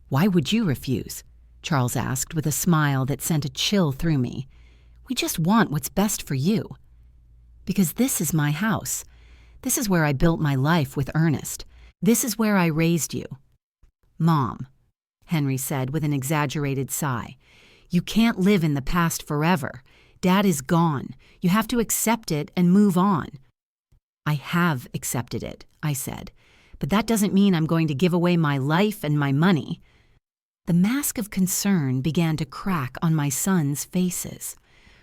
Why would you refuse? Charles asked with a smile that sent a chill through me. We just want what's best for you. Because this is my house. This is where I built my life with Ernest. This is where I raised you. Mom, Henry said with an exaggerated sigh, you can't live in the past forever. Dad is gone. You have to accept it and move on. I have accepted it, I said, but that doesn't mean I'm going to give away my life and my money. The mask of concern began to crack on my sons' faces.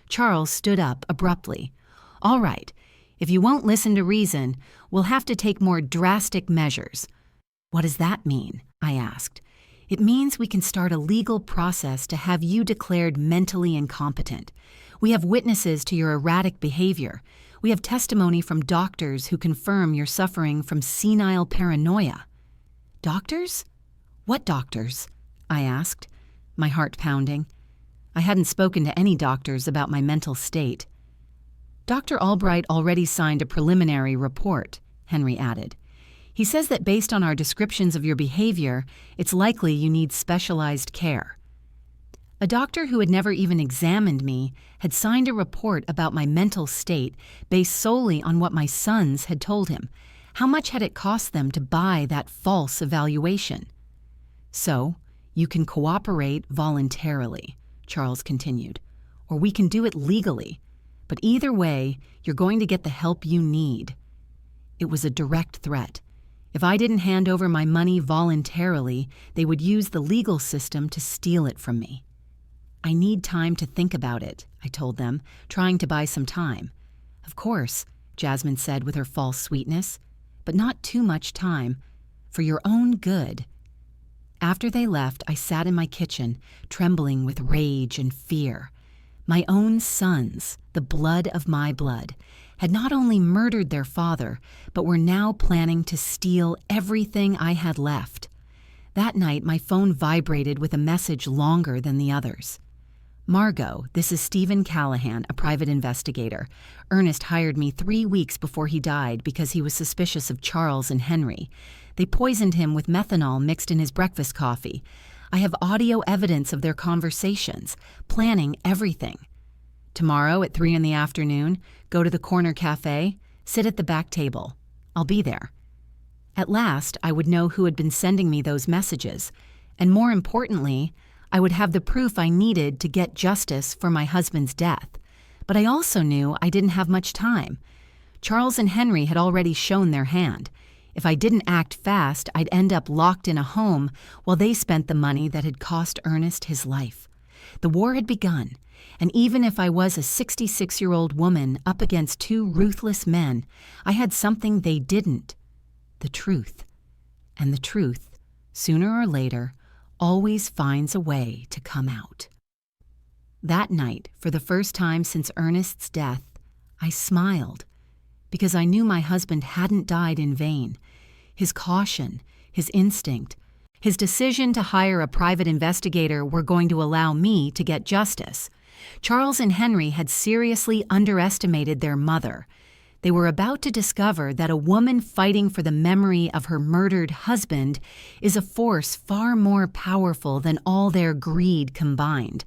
Charles stood up abruptly. All right, if you won't listen to reason, we'll have to take more drastic measures. What does that mean? I asked. It means we can start a legal process to have you declared mentally incompetent. We have witnesses to your erratic behavior. We have testimony from doctors who confirm you're suffering from senile paranoia. Doctors? What doctors? I asked, my heart pounding. I hadn't spoken to any doctors about my mental state. Dr. Albright already signed a preliminary report, Henry added. He says that based on our descriptions of your behavior, it's likely you need specialized care. A doctor who had never even examined me had signed a report about my mental state based solely on what my sons had told him. How much had it cost them to buy that false evaluation? So, you can cooperate voluntarily, Charles continued, or we can do it legally. But either way, you're going to get the help you need. It was a direct threat. If I didn't hand over my money voluntarily, they would use the legal system to steal it from me. I need time to think about it, I told them, trying to buy some time. Of course, Jasmine said with her false sweetness, but not too much time. For your own good. After they left, I sat in my kitchen, trembling with rage and fear. My own sons, the blood of my blood, had not only murdered their father, but were now planning to steal everything I had left. That night, my phone vibrated with a message longer than the others. Margot, this is Stephen Callahan, a private investigator. Ernest hired me 3 weeks before he died because he was suspicious of Charles and Henry. They poisoned him with methanol mixed in his breakfast coffee. I have audio evidence of their conversations, planning everything. Tomorrow at 3 p.m, go to the corner cafe, sit at the back table. I'll be there. At last, I would know who had been sending me those messages, and more importantly, I would have the proof I needed to get justice for my husband's death. But I also knew I didn't have much time. Charles and Henry had already shown their hand. If I didn't act fast, I'd end up locked in a home while they spent the money that had cost Ernest his life. The war had begun, and even if I was a 66-year-old woman up against two ruthless men, I had something they didn't: the truth. And the truth, sooner or later, always finds a way to come out. That night, for the first time since Ernest's death, I smiled, because I knew my husband hadn't died in vain. His caution, his instinct, his decision to hire a private investigator were going to allow me to get justice. Charles and Henry had seriously underestimated their mother. They were about to discover that a woman fighting for the memory of her murdered husband is a force far more powerful than all their greed combined.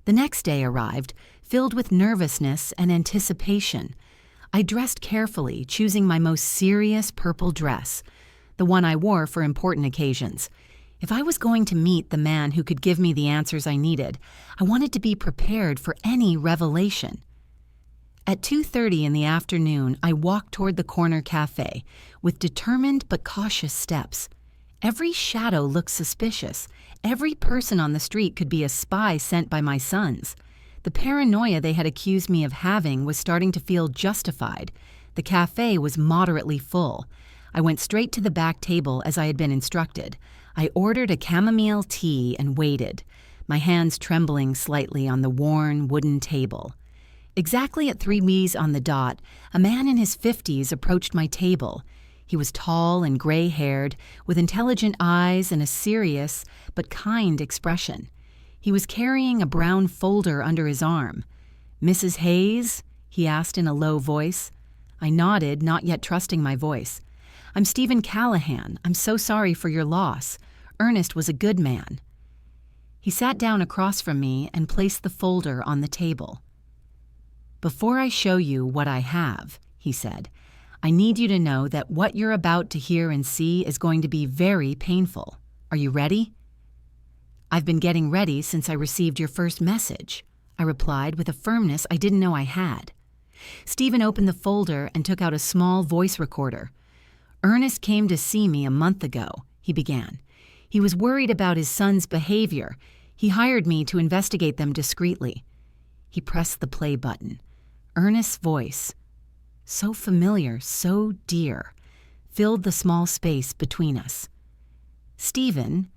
The next day arrived, filled with nervousness and anticipation. I dressed carefully, choosing my most serious purple dress, the one I wore for important occasions. If I was going to meet the man who could give me the answers I needed, I wanted to be prepared for any revelation. At 2:30 in the afternoon, I walked toward the corner cafe with determined but cautious steps. Every shadow looked suspicious. Every person on the street could be a spy sent by my sons. The paranoia they had accused me of having was starting to feel justified. The cafe was moderately full. I went straight to the back table as I had been instructed. I ordered a chamomile tea and waited, my hands trembling slightly on the worn wooden table. Exactly at 3 Ws on the dot, a man in his 50s approached my table. He was tall and gray-haired, with intelligent eyes and a serious but kind expression. He was carrying a brown folder under his arm. "Mrs. Hayes?" he asked in a low voice. I nodded, not yet trusting my voice. "I'm Stephen Callahan. I'm so sorry for your loss. Ernest was a good man." He sat down across from me and placed the folder on the table. "Before I show you what I have," he said, "I need you to know that what you're about to hear and see is going to be very painful. Are you ready?" "I've been getting ready since I received your first message," I replied with a firmness I didn't know I had. Stephen opened the folder and took out a small voice recorder. "Ernest came to see me a month ago," he began. "He was worried about his son's behavior. He hired me to investigate them discreetly." He pressed the play button. Ernest's voice, so familiar, so dear, filled the small space between us. "Stephen,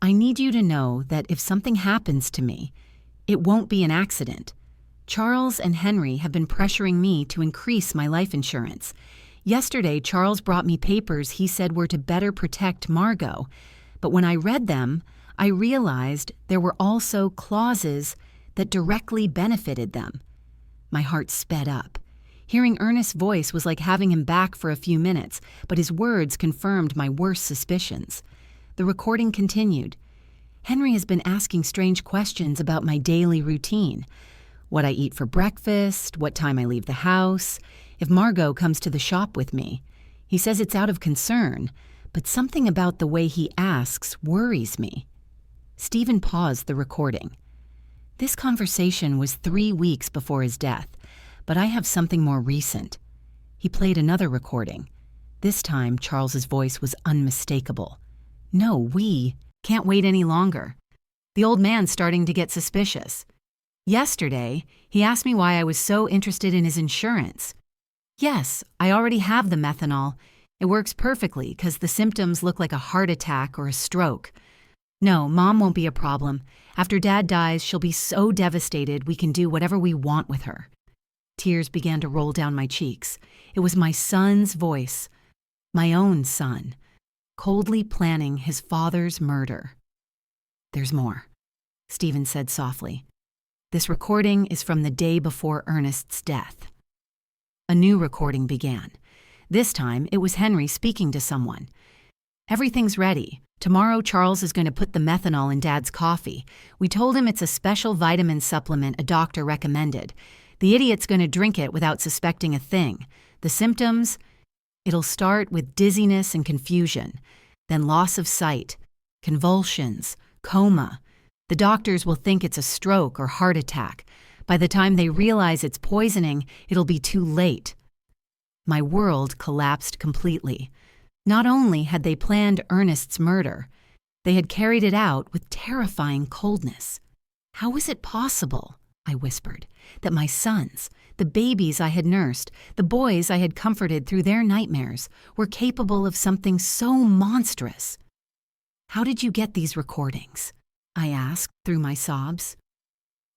I need you to know that if something happens to me, it won't be an accident. Charles and Henry have been pressuring me to increase my life insurance. Yesterday, Charles brought me papers he said were to better protect Margot, but when I read them, I realized there were also clauses that directly benefited them." My heart sped up. Hearing Ernest's voice was like having him back for a few minutes, but his words confirmed my worst suspicions. The recording continued. "Henry has been asking strange questions about my daily routine. What I eat for breakfast, what time I leave the house, if Margot comes to the shop with me. He says it's out of concern, but something about the way he asks worries me." Stephen paused the recording. "This conversation was 3 weeks before his death, but I have something more recent." He played another recording. This time, Charles's voice was unmistakable. "No, we can't wait any longer. The old man's starting to get suspicious. Yesterday, he asked me why I was so interested in his insurance. Yes, I already have the methanol. It works perfectly because the symptoms look like a heart attack or a stroke. No, Mom won't be a problem. After Dad dies, she'll be so devastated we can do whatever we want with her." Tears began to roll down my cheeks. It was my son's voice, my own son, coldly planning his father's murder. "There's more," Stephen said softly. "This recording is from the day before Ernest's death." A new recording began. This time, it was Henry speaking to someone. "Everything's ready. Tomorrow, Charles is going to put the methanol in Dad's coffee. We told him it's a special vitamin supplement a doctor recommended. The idiot's going to drink it without suspecting a thing. The symptoms, It'll start with dizziness and confusion, then loss of sight, convulsions, coma. The doctors will think it's a stroke or heart attack. By the time they realize it's poisoning, it'll be too late. My world collapsed completely. Not only had they planned Ernest's murder, they had carried it out with terrifying coldness. How was it possible, I whispered, that my sons, the babies I had nursed, the boys I had comforted through their nightmares, were capable of something so monstrous? How did you get these recordings? I asked through my sobs.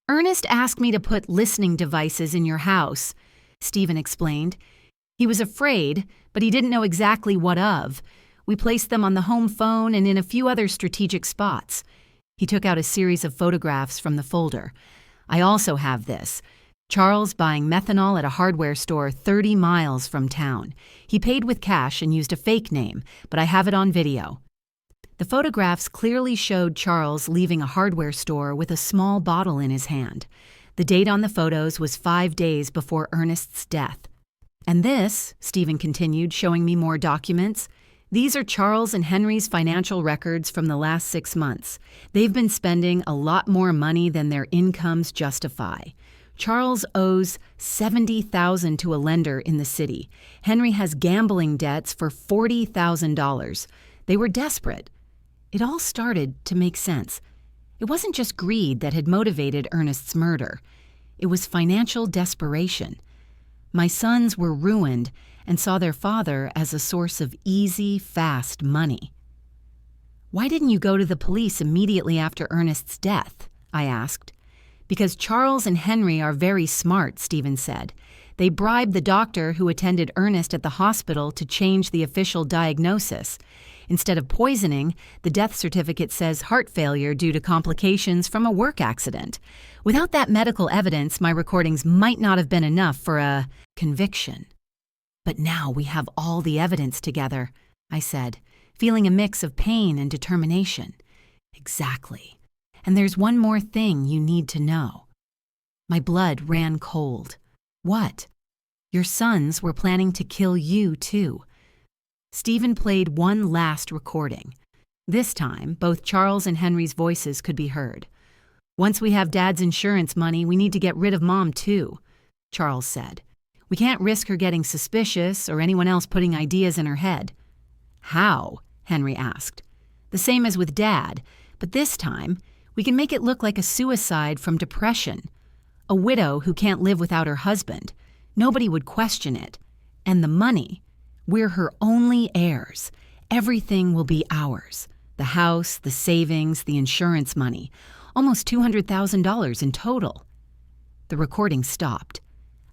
Ernest asked me to put listening devices in your house, Stephen explained. He was afraid, but he didn't know exactly what of. We placed them on the home phone and in a few other strategic spots. He took out a series of photographs from the folder. I also have this. Charles buying methanol at a hardware store 30 miles from town. He paid with cash and used a fake name, but I have it on video. The photographs clearly showed Charles leaving a hardware store with a small bottle in his hand. The date on the photos was 5 days before Ernest's death. And this, Stephen continued, showing me more documents, these are Charles and Henry's financial records from the last 6 months. They've been spending a lot more money than their incomes justify. Charles owes $70,000 to a lender in the city. Henry has gambling debts for $40,000. They were desperate. It all started to make sense. It wasn't just greed that had motivated Ernest's murder. It was financial desperation. My sons were ruined and saw their father as a source of easy, fast money. Why didn't you go to the police immediately after Ernest's death? I asked. Because Charles and Henry are very smart, Stephen said. They bribed the doctor who attended Ernest at the hospital to change the official diagnosis. Instead of poisoning, the death certificate says heart failure due to complications from a work accident. Without that medical evidence, my recordings might not have been enough for a conviction. But now we have all the evidence together, I said, feeling a mix of pain and determination. Exactly. And there's one more thing you need to know. My blood ran cold. What? Your sons were planning to kill you, too. Stephen played one last recording. This time, both Charles and Henry's voices could be heard. Once we have Dad's insurance money, we need to get rid of Mom, too, Charles said. We can't risk her getting suspicious or anyone else putting ideas in her head. How? Henry asked. The same as with Dad, but this time, we can make it look like a suicide from depression. A widow who can't live without her husband. Nobody would question it. And the money. We're her only heirs. Everything will be ours. The house, the savings, the insurance money. Almost $200,000 in total. The recording stopped.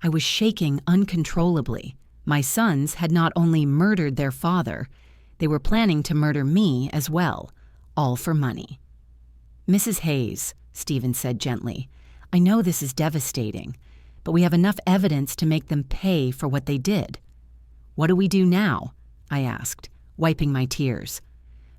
I was shaking uncontrollably. My sons had not only murdered their father, they were planning to murder me as well, all for money. Mrs. Hayes, Stephen said gently, I know this is devastating, but we have enough evidence to make them pay for what they did. What do we do now? I asked, wiping my tears.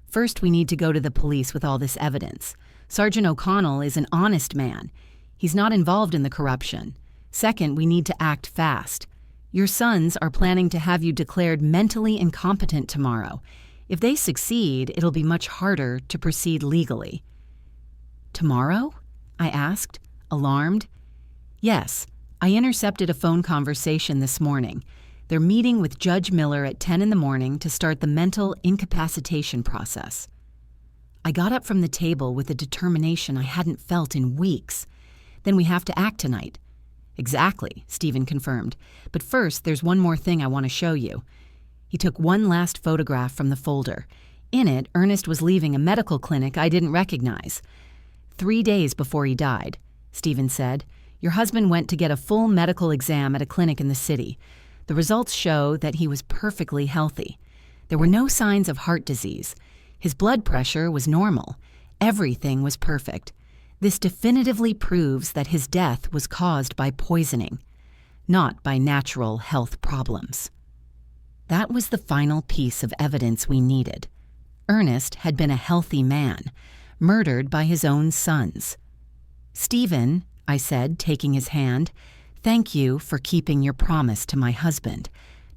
First, we need to go to the police with all this evidence. Sergeant O'Connell is an honest man. He's not involved in the corruption. Second, we need to act fast. Your sons are planning to have you declared mentally incompetent tomorrow. If they succeed, it'll be much harder to proceed legally. Tomorrow? I asked, alarmed. Yes, I intercepted a phone conversation this morning. They're meeting with Judge Miller at 10 in the morning to start the mental incapacitation process. I got up from the table with a determination I hadn't felt in weeks. Then we have to act tonight. Exactly, Stephen confirmed. But first, there's one more thing I want to show you. He took one last photograph from the folder. In it, Ernest was leaving a medical clinic I didn't recognize. 3 days before he died, Stephen said, your husband went to get a full medical exam at a clinic in the city. The results show that he was perfectly healthy. There were no signs of heart disease. His blood pressure was normal. Everything was perfect. This definitively proves that his death was caused by poisoning, not by natural health problems. That was the final piece of evidence we needed. Ernest had been a healthy man, murdered by his own sons. Stephen, I said, taking his hand, thank you for keeping your promise to my husband.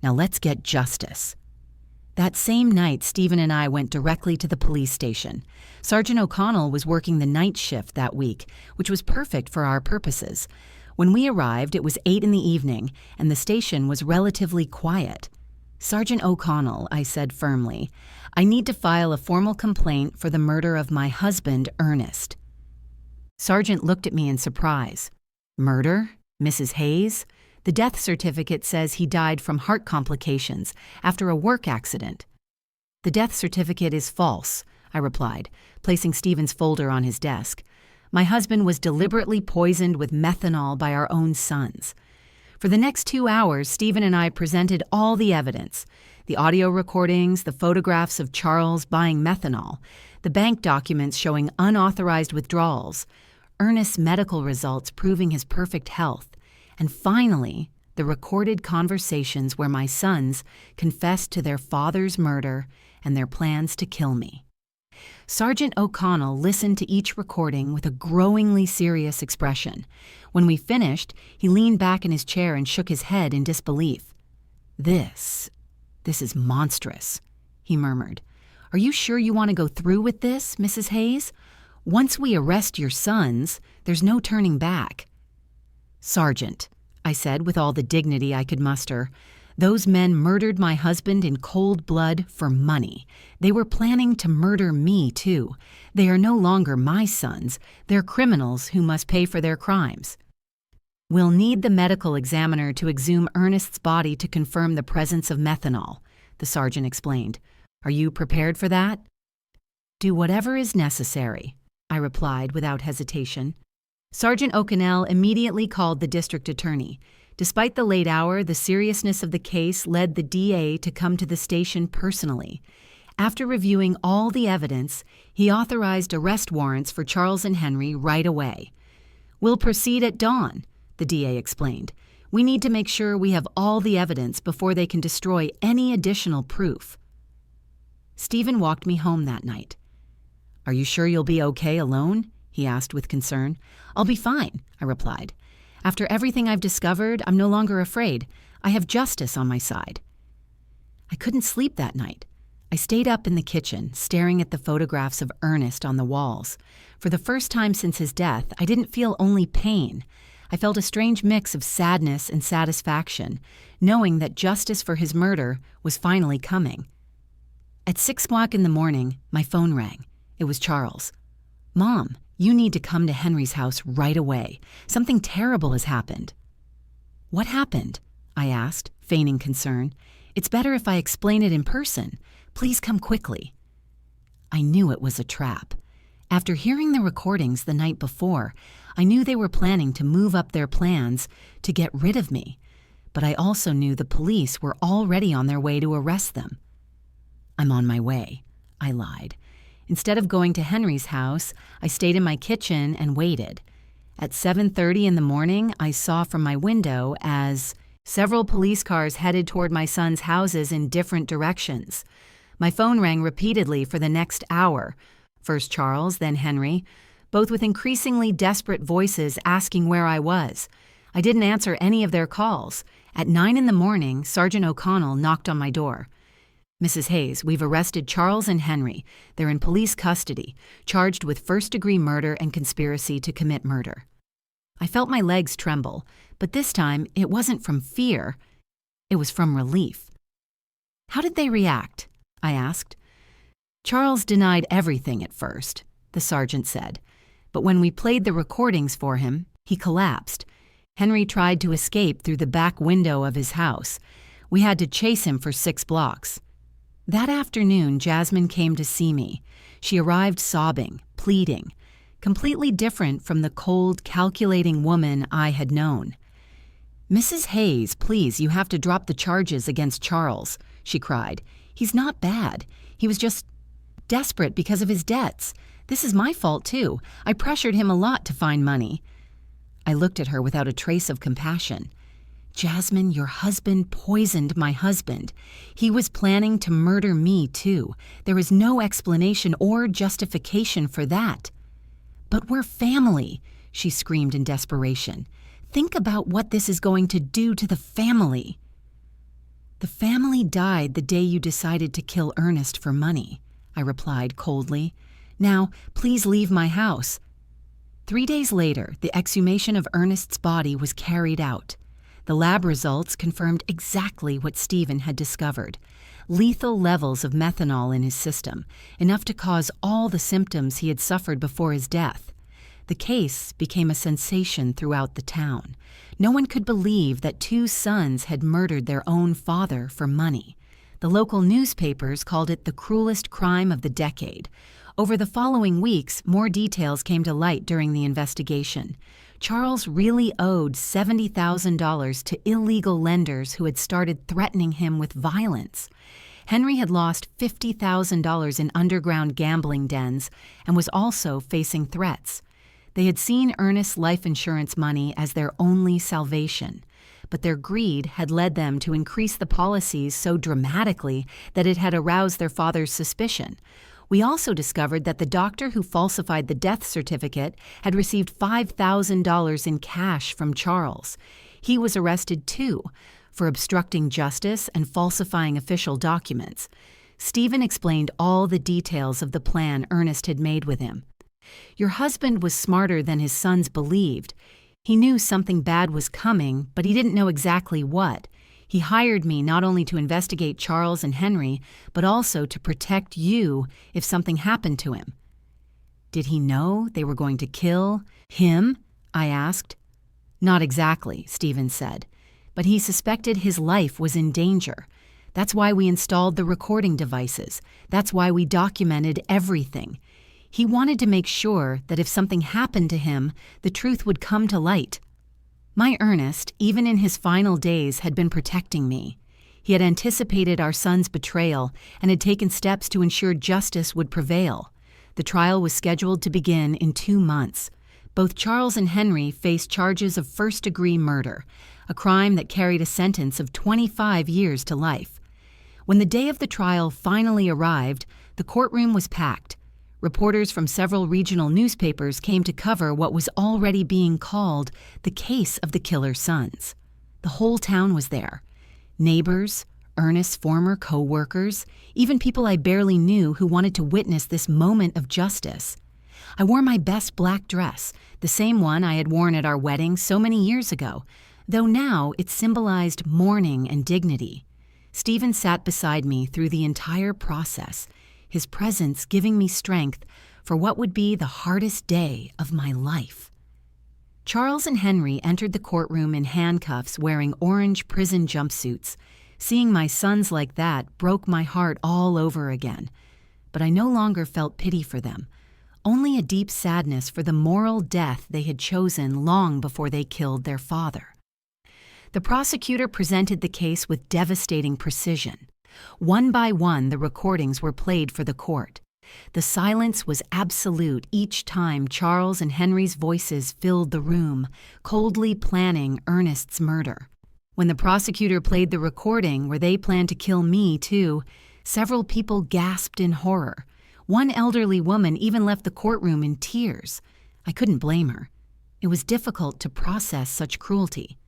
Now let's get justice." That same night, Stephen and I went directly to the police station. Sergeant O'Connell was working the night shift that week, which was perfect for our purposes. When we arrived, it was 8 in the evening, and the station was relatively quiet. "Sergeant O'Connell," I said firmly, "I need to file a formal complaint for the murder of my husband, Ernest." Sergeant looked at me in surprise. "Murder? Mrs. Hayes? The death certificate says he died from heart complications after a work accident." "The death certificate is false," I replied, placing Stephen's folder on his desk. "My husband was deliberately poisoned with methanol by our own sons." For the next 2 hours, Stephen and I presented all the evidence: the audio recordings, the photographs of Charles buying methanol, the bank documents showing unauthorized withdrawals, Ernest's medical results proving his perfect health, and finally, the recorded conversations where my sons confessed to their father's murder and their plans to kill me. Sergeant O'Connell listened to each recording with a growingly serious expression. When we finished, he leaned back in his chair and shook his head in disbelief. This is monstrous," he murmured. "Are you sure you want to go through with this, Mrs. Hayes? Once we arrest your sons, there's no turning back." "Sergeant," I said with all the dignity I could muster, "those men murdered my husband in cold blood for money. They were planning to murder me, too. They are no longer my sons. They're criminals who must pay for their crimes." "We'll need the medical examiner to exhume Ernest's body to confirm the presence of methanol," the sergeant explained. "Are you prepared for that?" "Do whatever is necessary," I replied without hesitation. Sergeant O'Connell immediately called the district attorney. Despite the late hour, the seriousness of the case led the DA to come to the station personally. After reviewing all the evidence, he authorized arrest warrants for Charles and Henry right away. "We'll proceed at dawn," the DA explained. "We need to make sure we have all the evidence before they can destroy any additional proof." Stephen walked me home that night. "Are you sure you'll be okay alone?" he asked with concern. "I'll be fine," I replied. "After everything I've discovered, I'm no longer afraid. I have justice on my side." I couldn't sleep that night. I stayed up in the kitchen, staring at the photographs of Ernest on the walls. For the first time since his death, I didn't feel only pain. I felt a strange mix of sadness and satisfaction, knowing that justice for his murder was finally coming. At 6 o'clock in the morning, my phone rang. It was Charles. "Mom, you need to come to Henry's house right away. Something terrible has happened." "What happened?" I asked, feigning concern. "It's better if I explain it in person. Please come quickly." I knew it was a trap. After hearing the recordings the night before, I knew they were planning to move up their plans to get rid of me, but I also knew the police were already on their way to arrest them. "I'm on my way," I lied. Instead of going to Henry's house, I stayed in my kitchen and waited. At 7:30 in the morning, I saw from my window as several police cars headed toward my sons' houses in different directions. My phone rang repeatedly for the next hour. First Charles, then Henry, both with increasingly desperate voices asking where I was. I didn't answer any of their calls. At 9 in the morning, Sergeant O'Connell knocked on my door. "Mrs. Hayes, we've arrested Charles and Henry. They're in police custody, charged with first-degree murder and conspiracy to commit murder." I felt my legs tremble, but this time it wasn't from fear. It was from relief. "How did they react?" I asked. "Charles denied everything at first," the sergeant said. "But when we played the recordings for him, he collapsed. Henry tried to escape through the back window of his house. We had to chase him for 6 blocks. That afternoon, Jasmine came to see me. She arrived sobbing, pleading, completely different from the cold, calculating woman I had known. "Mrs. Hayes, please, you have to drop the charges against Charles," she cried. "He's not bad. He was just desperate because of his debts. This is my fault, too. I pressured him a lot to find money." I looked at her without a trace of compassion. "Jasmine, your husband poisoned my husband. He was planning to murder me, too. There is no explanation or justification for that." "But we're family," she screamed in desperation. "Think about what this is going to do to the family." "The family died the day you decided to kill Ernest for money," I replied coldly. "Now, please leave my house." 3 days later, the exhumation of Ernest's body was carried out. The lab results confirmed exactly what Stephen had discovered: lethal levels of methanol in his system, enough to cause all the symptoms he had suffered before his death. The case became a sensation throughout the town. No one could believe that 2 sons had murdered their own father for money. The local newspapers called it the cruelest crime of the decade. Over the following weeks, more details came to light during the investigation. Charles really owed $70,000 to illegal lenders who had started threatening him with violence. Henry had lost $50,000 in underground gambling dens and was also facing threats. They had seen Ernest's life insurance money as their only salvation, but their greed had led them to increase the policies so dramatically that it had aroused their father's suspicion. We also discovered that the doctor who falsified the death certificate had received $5,000 in cash from Charles. He was arrested too, for obstructing justice and falsifying official documents. Stephen explained all the details of the plan Ernest had made with him. "Your husband was smarter than his sons believed. He knew something bad was coming, but he didn't know exactly what. He hired me not only to investigate Charles and Henry, but also to protect you if something happened to him." "Did he know they were going to kill him?" I asked. "Not exactly," Stephen said, "but he suspected his life was in danger. That's why we installed the recording devices. That's why we documented everything. He wanted to make sure that if something happened to him, the truth would come to light." My Ernest, even in his final days, had been protecting me. He had anticipated our son's betrayal and had taken steps to ensure justice would prevail. The trial was scheduled to begin in 2 months. Both Charles and Henry faced charges of first-degree murder, a crime that carried a sentence of 25 years to life. When the day of the trial finally arrived, the courtroom was packed. Reporters from several regional newspapers came to cover what was already being called the case of the killer's sons. The whole town was there. Neighbors, Ernest's former co-workers, even people I barely knew who wanted to witness this moment of justice. I wore my best black dress, the same one I had worn at our wedding so many years ago, though now it symbolized mourning and dignity. Stephen sat beside me through the entire process, his presence giving me strength for what would be the hardest day of my life. Charles and Henry entered the courtroom in handcuffs wearing orange prison jumpsuits. Seeing my sons like that broke my heart all over again. But I no longer felt pity for them, only a deep sadness for the moral death they had chosen long before they killed their father. The prosecutor presented the case with devastating precision. One by one, the recordings were played for the court. The silence was absolute each time Charles and Henry's voices filled the room, coldly planning Ernest's murder. When the prosecutor played the recording where they planned to kill me too, several people gasped in horror. One elderly woman even left the courtroom in tears. I couldn't blame her. It was difficult to process such cruelty.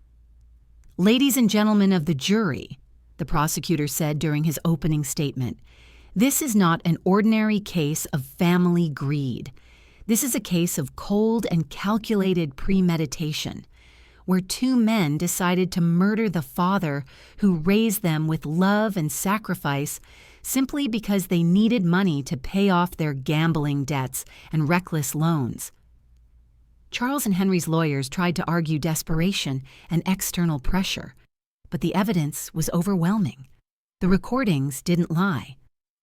"Ladies and gentlemen of the jury," the prosecutor said during his opening statement, "this is not an ordinary case of family greed. This is a case of cold and calculated premeditation, where 2 men decided to murder the father who raised them with love and sacrifice simply because they needed money to pay off their gambling debts and reckless loans." Charles and Henry's lawyers tried to argue desperation and external pressure, but the evidence was overwhelming. The recordings didn't lie.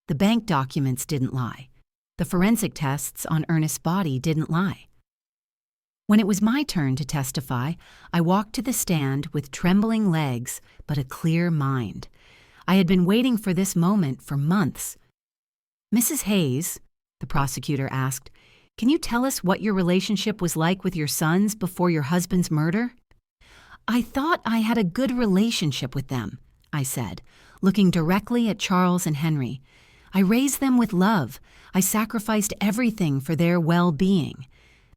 The bank documents didn't lie. The forensic tests on Ernest's body didn't lie. When it was my turn to testify, I walked to the stand with trembling legs but a clear mind. I had been waiting for this moment for months. "Mrs. Hayes," the prosecutor asked, "can you tell us what your relationship was like with your sons before your husband's murder?" "I thought I had a good relationship with them," I said, looking directly at Charles and Henry. "I raised them with love. I sacrificed everything for their well-being.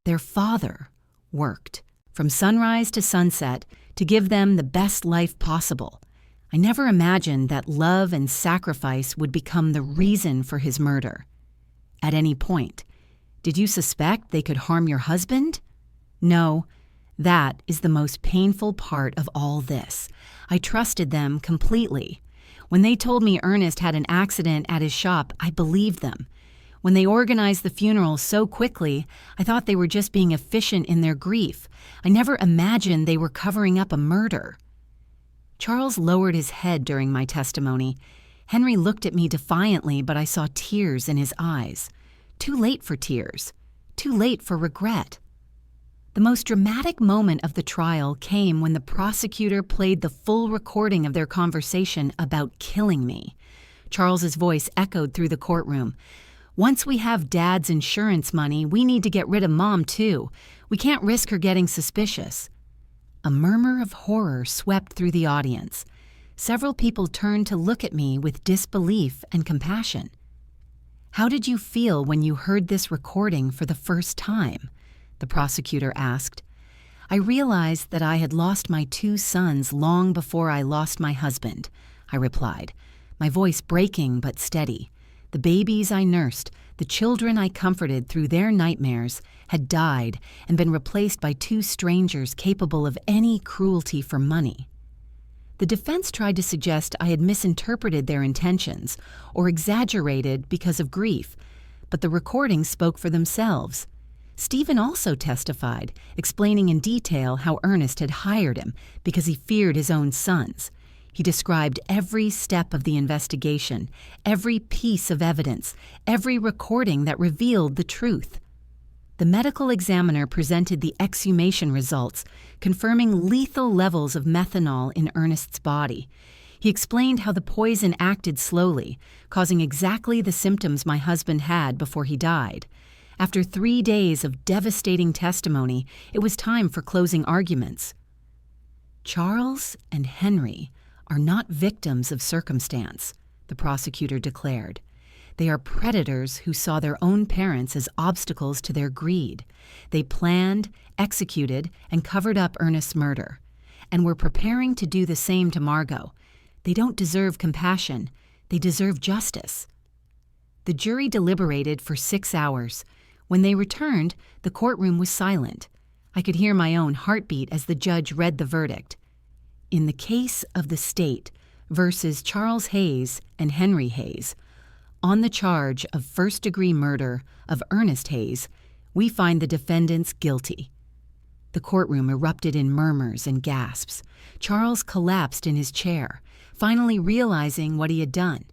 Their father worked from sunrise to sunset to give them the best life possible. I never imagined that love and sacrifice would become the reason for his murder. At any point, did you suspect they could harm your husband? No, that is the most painful part of all this. I trusted them completely. When they told me Ernest had an accident at his shop, I believed them. When they organized the funeral so quickly, I thought they were just being efficient in their grief. I never imagined they were covering up a murder. Charles lowered his head during my testimony. Henry looked at me defiantly, but I saw tears in his eyes. Too late for tears. Too late for regret. The most dramatic moment of the trial came when the prosecutor played the full recording of their conversation about killing me. Charles's voice echoed through the courtroom. "Once we have Dad's insurance money, we need to get rid of Mom, too. We can't risk her getting suspicious." A murmur of horror swept through the audience. Several people turned to look at me with disbelief and compassion. "How did you feel when you heard this recording for the first time?" the prosecutor asked. "I realized that I had lost my 2 sons long before I lost my husband," I replied, my voice breaking but steady. The babies I nursed, the children I comforted through their nightmares, had died and been replaced by 2 strangers capable of any cruelty for money. The defense tried to suggest I had misinterpreted their intentions or exaggerated because of grief, but the recordings spoke for themselves. Stephen also testified, explaining in detail how Ernest had hired him because he feared his own sons. He described every step of the investigation, every piece of evidence, every recording that revealed the truth. The medical examiner presented the exhumation results, confirming lethal levels of methanol in Ernest's body. He explained how the poison acted slowly, causing exactly the symptoms my husband had before he died. After 3 days of devastating testimony, it was time for closing arguments. "Charles and Henry are not victims of circumstance," the prosecutor declared. "They are predators who saw their own parents as obstacles to their greed. They planned, executed, and covered up Ernest's murder, and were preparing to do the same to Margot. They don't deserve compassion. They deserve justice." The jury deliberated for 6 hours. When they returned, the courtroom was silent. I could hear my own heartbeat as the judge read the verdict. In the case of the state versus Charles Hayes and Henry Hayes, on the charge of first-degree murder of Ernest Hayes, we find the defendants guilty. The courtroom erupted in murmurs and gasps. Charles collapsed in his chair, finally realizing what he had done.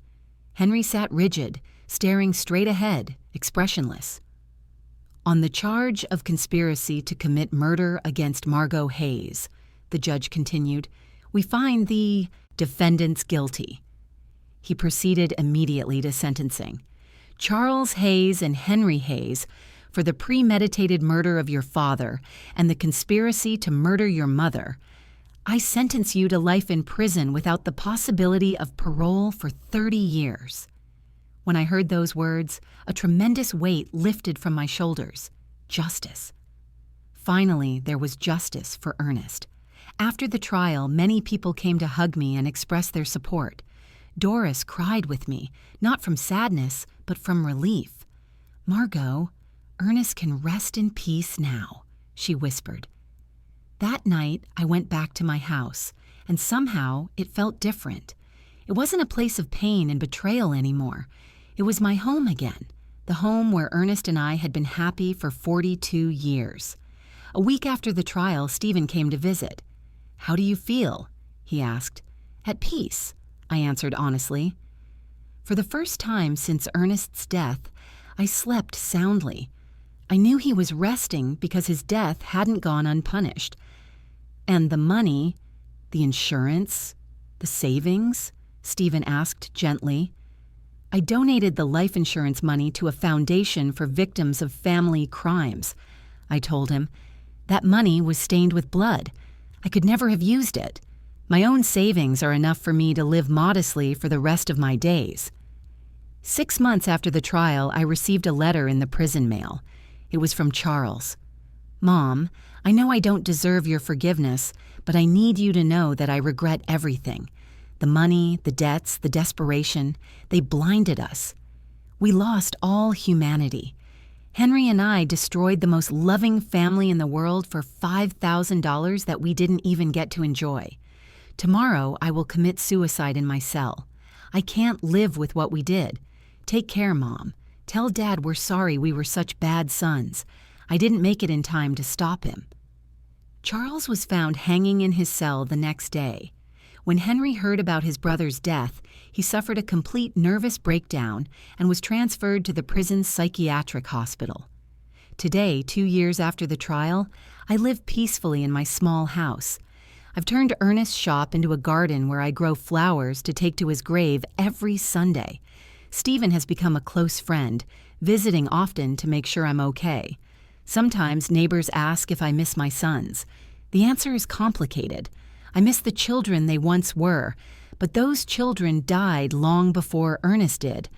Henry sat rigid, staring straight ahead, expressionless. "On the charge of conspiracy to commit murder against Margot Hayes," the judge continued, "we find the defendants guilty." He proceeded immediately to sentencing. "Charles Hayes and Henry Hayes, for the premeditated murder of your father and the conspiracy to murder your mother, I sentence you to life in prison without the possibility of parole for 30 years. When I heard those words, a tremendous weight lifted from my shoulders. Justice. Finally, there was justice for Ernest. After the trial, many people came to hug me and express their support. Doris cried with me, not from sadness, but from relief. "Margot, Ernest can rest in peace now," she whispered. That night, I went back to my house, and somehow it felt different. It wasn't a place of pain and betrayal anymore. It was my home again, the home where Ernest and I had been happy for 42 years. A week after the trial, Stephen came to visit. "How do you feel?" he asked. "At peace," I answered honestly. For the first time since Ernest's death, I slept soundly. I knew he was resting because his death hadn't gone unpunished. "And the money, the insurance, the savings?" Stephen asked gently. "I donated the life insurance money to a foundation for victims of family crimes," I told him. "That money was stained with blood. I could never have used it. My own savings are enough for me to live modestly for the rest of my days." 6 months after the trial, I received a letter in the prison mail. It was from Charles. "Mom, I know I don't deserve your forgiveness, but I need you to know that I regret everything. The money, the debts, the desperation, they blinded us. We lost all humanity. Henry and I destroyed the most loving family in the world for $5,000 that we didn't even get to enjoy. Tomorrow, I will commit suicide in my cell. I can't live with what we did. Take care, Mom. Tell Dad we're sorry we were such bad sons. I didn't make it in time to stop him. Charles was found hanging in his cell the next day. When Henry heard about his brother's death, he suffered a complete nervous breakdown and was transferred to the prison's psychiatric hospital. Today, 2 years after the trial, I live peacefully in my small house. I've turned Ernest's shop into a garden where I grow flowers to take to his grave every Sunday. Stephen has become a close friend, visiting often to make sure I'm okay. Sometimes neighbors ask if I miss my sons. The answer is complicated. I miss the children they once were, but those children died long before Ernest did.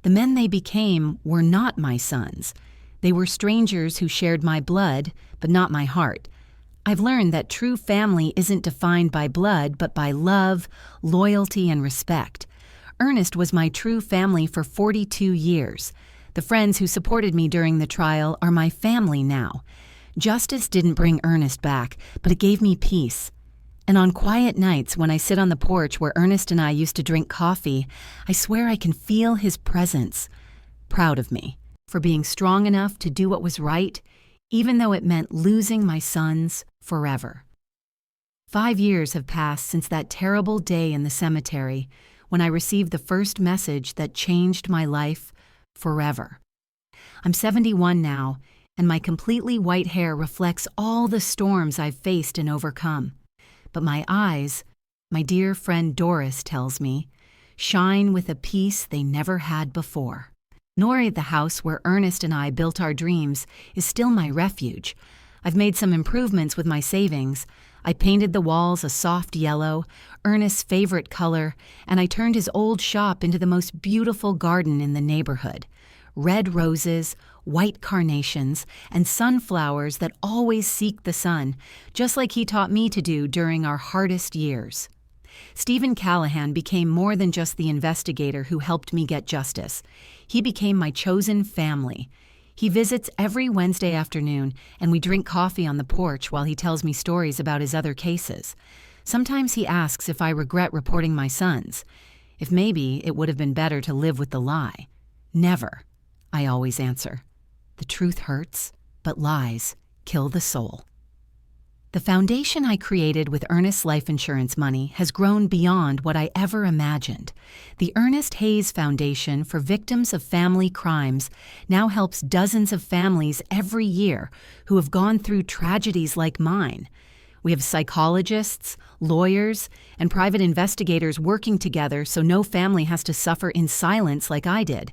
The men they became were not my sons. They were strangers who shared my blood, but not my heart. I've learned that true family isn't defined by blood, but by love, loyalty, and respect. Ernest was my true family for 42 years. The friends who supported me during the trial are my family now. Justice didn't bring Ernest back, but it gave me peace. And on quiet nights when I sit on the porch where Ernest and I used to drink coffee, I swear I can feel his presence. Proud of me for being strong enough to do what was right, even though it meant losing my sons forever. 5 years have passed since that terrible day in the cemetery when I received the first message that changed my life forever. I'm 71 now, and my completely white hair reflects all the storms I've faced and overcome. But my eyes, my dear friend Doris tells me, shine with a peace they never had before. Nor the house where Ernest and I built our dreams is still my refuge. I've made some improvements with my savings. I painted the walls a soft yellow, Ernest's favorite color, and I turned his old shop into the most beautiful garden in the neighborhood. Red roses, white carnations, and sunflowers that always seek the sun, just like he taught me to do during our hardest years. Stephen Callahan became more than just the investigator who helped me get justice. He became my chosen family. He visits every Wednesday afternoon, and we drink coffee on the porch while he tells me stories about his other cases. Sometimes he asks if I regret reporting my sons, if maybe it would have been better to live with the lie. Never, I always answer. The truth hurts, but lies kill the soul. The foundation I created with Ernest's life insurance money has grown beyond what I ever imagined. The Ernest Hayes Foundation for Victims of Family Crimes now helps dozens of families every year who have gone through tragedies like mine. We have psychologists, lawyers, and private investigators working together so no family has to suffer in silence like I did.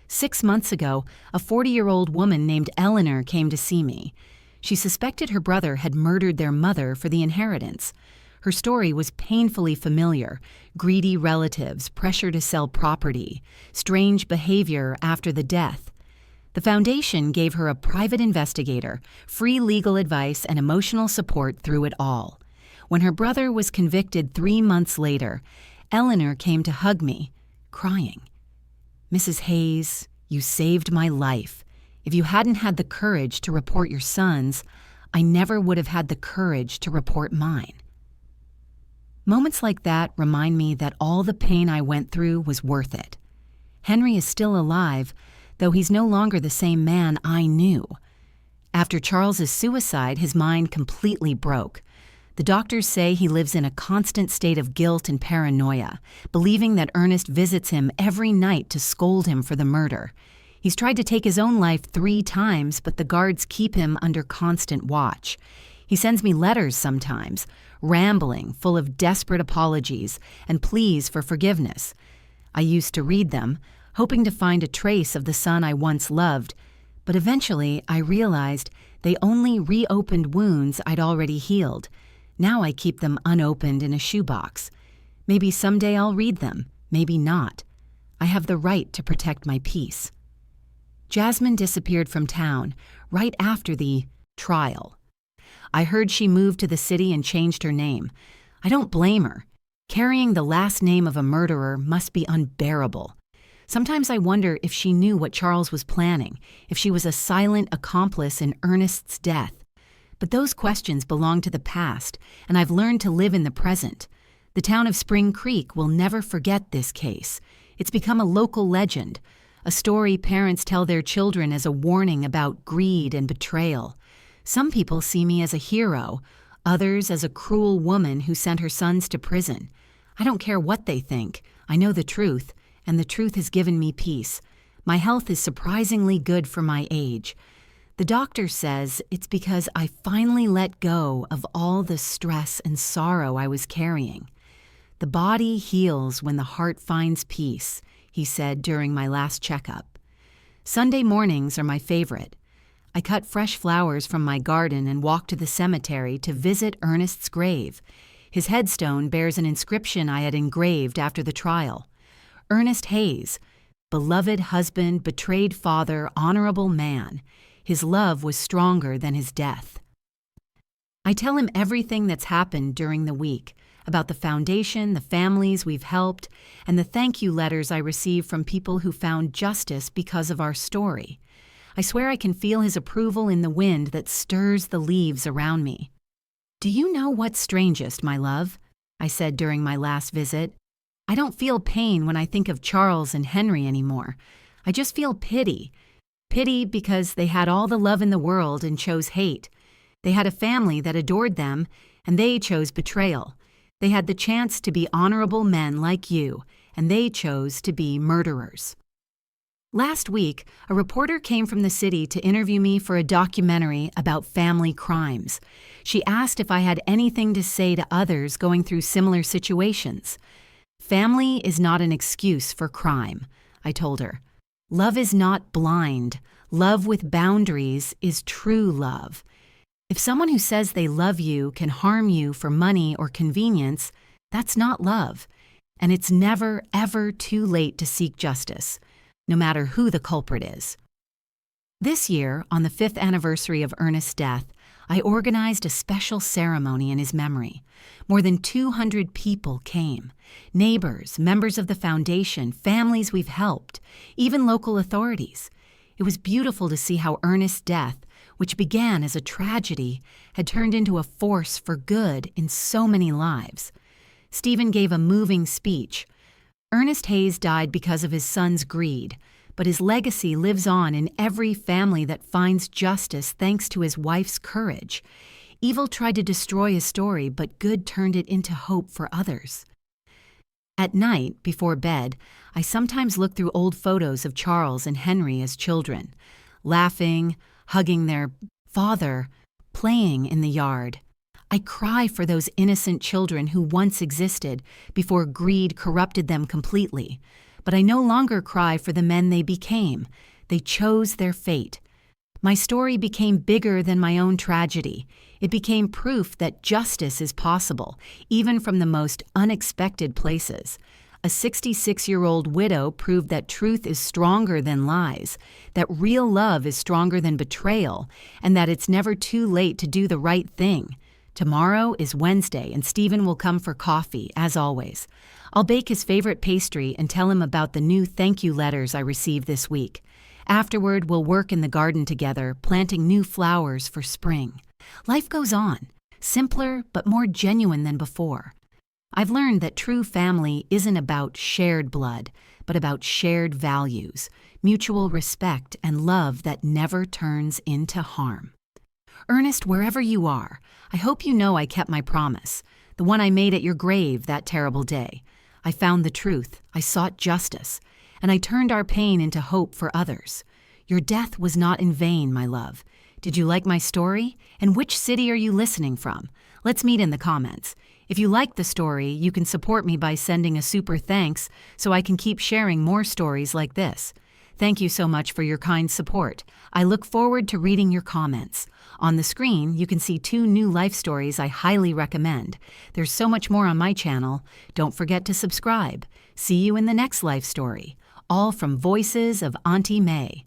6 months ago, a 40-year-old woman named Eleanor came to see me. She suspected her brother had murdered their mother for the inheritance. Her story was painfully familiar: greedy relatives, pressure to sell property, strange behavior after the death. The foundation gave her a private investigator, free legal advice, and emotional support through it all. When her brother was convicted 3 months later, Eleanor came to hug me, crying. "Mrs. Hayes, you saved my life. If you hadn't had the courage to report your sons, I never would have had the courage to report mine." Moments like that remind me that all the pain I went through was worth it. Henry is still alive, though he's no longer the same man I knew. After Charles's suicide, his mind completely broke. The doctors say he lives in a constant state of guilt and paranoia, believing that Ernest visits him every night to scold him for the murder. He's tried to take his own life 3 times, but the guards keep him under constant watch. He sends me letters sometimes, rambling, full of desperate apologies and pleas for forgiveness. I used to read them, hoping to find a trace of the son I once loved, but eventually I realized they only reopened wounds I'd already healed. Now I keep them unopened in a shoebox. Maybe someday I'll read them, maybe not. I have the right to protect my peace. Jasmine disappeared from town right after the trial. I heard she moved to the city and changed her name. I don't blame her. Carrying the last name of a murderer must be unbearable. Sometimes I wonder if she knew what Charles was planning, if she was a silent accomplice in Ernest's death. But those questions belong to the past, and I've learned to live in the present. The town of Spring Creek will never forget this case. It's become a local legend, a story parents tell their children as a warning about greed and betrayal. Some people see me as a hero, others as a cruel woman who sent her sons to prison. I don't care what they think. I know the truth, and the truth has given me peace. My health is surprisingly good for my age. The doctor says it's because I finally let go of all the stress and sorrow I was carrying. The body heals when the heart finds peace, he said during my last checkup. Sunday mornings are my favorite. I cut fresh flowers from my garden and walk to the cemetery to visit Ernest's grave. His headstone bears an inscription I had engraved after the trial. Ernest Hayes, beloved husband, betrayed father, honorable man. His love was stronger than his death. I tell him everything that's happened during the week, about the foundation, the families we've helped, and the thank you letters I receive from people who found justice because of our story. I swear I can feel his approval in the wind that stirs the leaves around me. "Do you know what's strangest, my love?" I said during my last visit. "I don't feel pain when I think of Charles and Henry anymore. I just feel pity. Pity because they had all the love in the world and chose hate. They had a family that adored them, and they chose betrayal. They had the chance to be honorable men like you, and they chose to be murderers." Last week, a reporter came from the city to interview me for a documentary about family crimes. She asked if I had anything to say to others going through similar situations. "Family is not an excuse for crime," I told her. "Love is not blind. Love with boundaries is true love. If someone who says they love you can harm you for money or convenience, that's not love. And it's never, ever too late to seek justice, no matter who the culprit is." This year, on the 5th anniversary of Ernest's death, I organized a special ceremony in his memory. More than 200 people came. Neighbors, members of the foundation, families we've helped, even local authorities. It was beautiful to see how Ernest's death, which began as a tragedy, had turned into a force for good in so many lives. Stephen gave a moving speech. Ernest Hayes died because of his son's greed, but his legacy lives on in every family that finds justice thanks to his wife's courage. Evil tried to destroy his story, but good turned it into hope for others. At night, before bed, I sometimes look through old photos of Charles and Henry as children, laughing, hugging their father, playing in the yard. I cry for those innocent children who once existed before greed corrupted them completely. But I no longer cry for the men they became. They chose their fate. My story became bigger than my own tragedy. It became proof that justice is possible, even from the most unexpected places. A 66-year-old widow proved that truth is stronger than lies, that real love is stronger than betrayal, and that it's never too late to do the right thing. Tomorrow is Wednesday, and Stephen will come for coffee, as always. I'll bake his favorite pastry and tell him about the new thank you letters I received this week. Afterward, we'll work in the garden together, planting new flowers for spring. Life goes on, simpler but more genuine than before. I've learned that true family isn't about shared blood, but about shared values, mutual respect, and love that never turns into harm. Ernest, wherever you are, I hope you know I kept my promise, the one I made at your grave that terrible day. I found the truth, I sought justice, and I turned our pain into hope for others. Your death was not in vain, my love. Did you like my story? And which city are you listening from? Let's meet in the comments. If you like the story, you can support me by sending a super thanks so I can keep sharing more stories like this. Thank you so much for your kind support. I look forward to reading your comments. On the screen, you can see 2 new life stories I highly recommend. There's so much more on my channel. Don't forget to subscribe. See you in the next life story. All from Voices of Auntie May.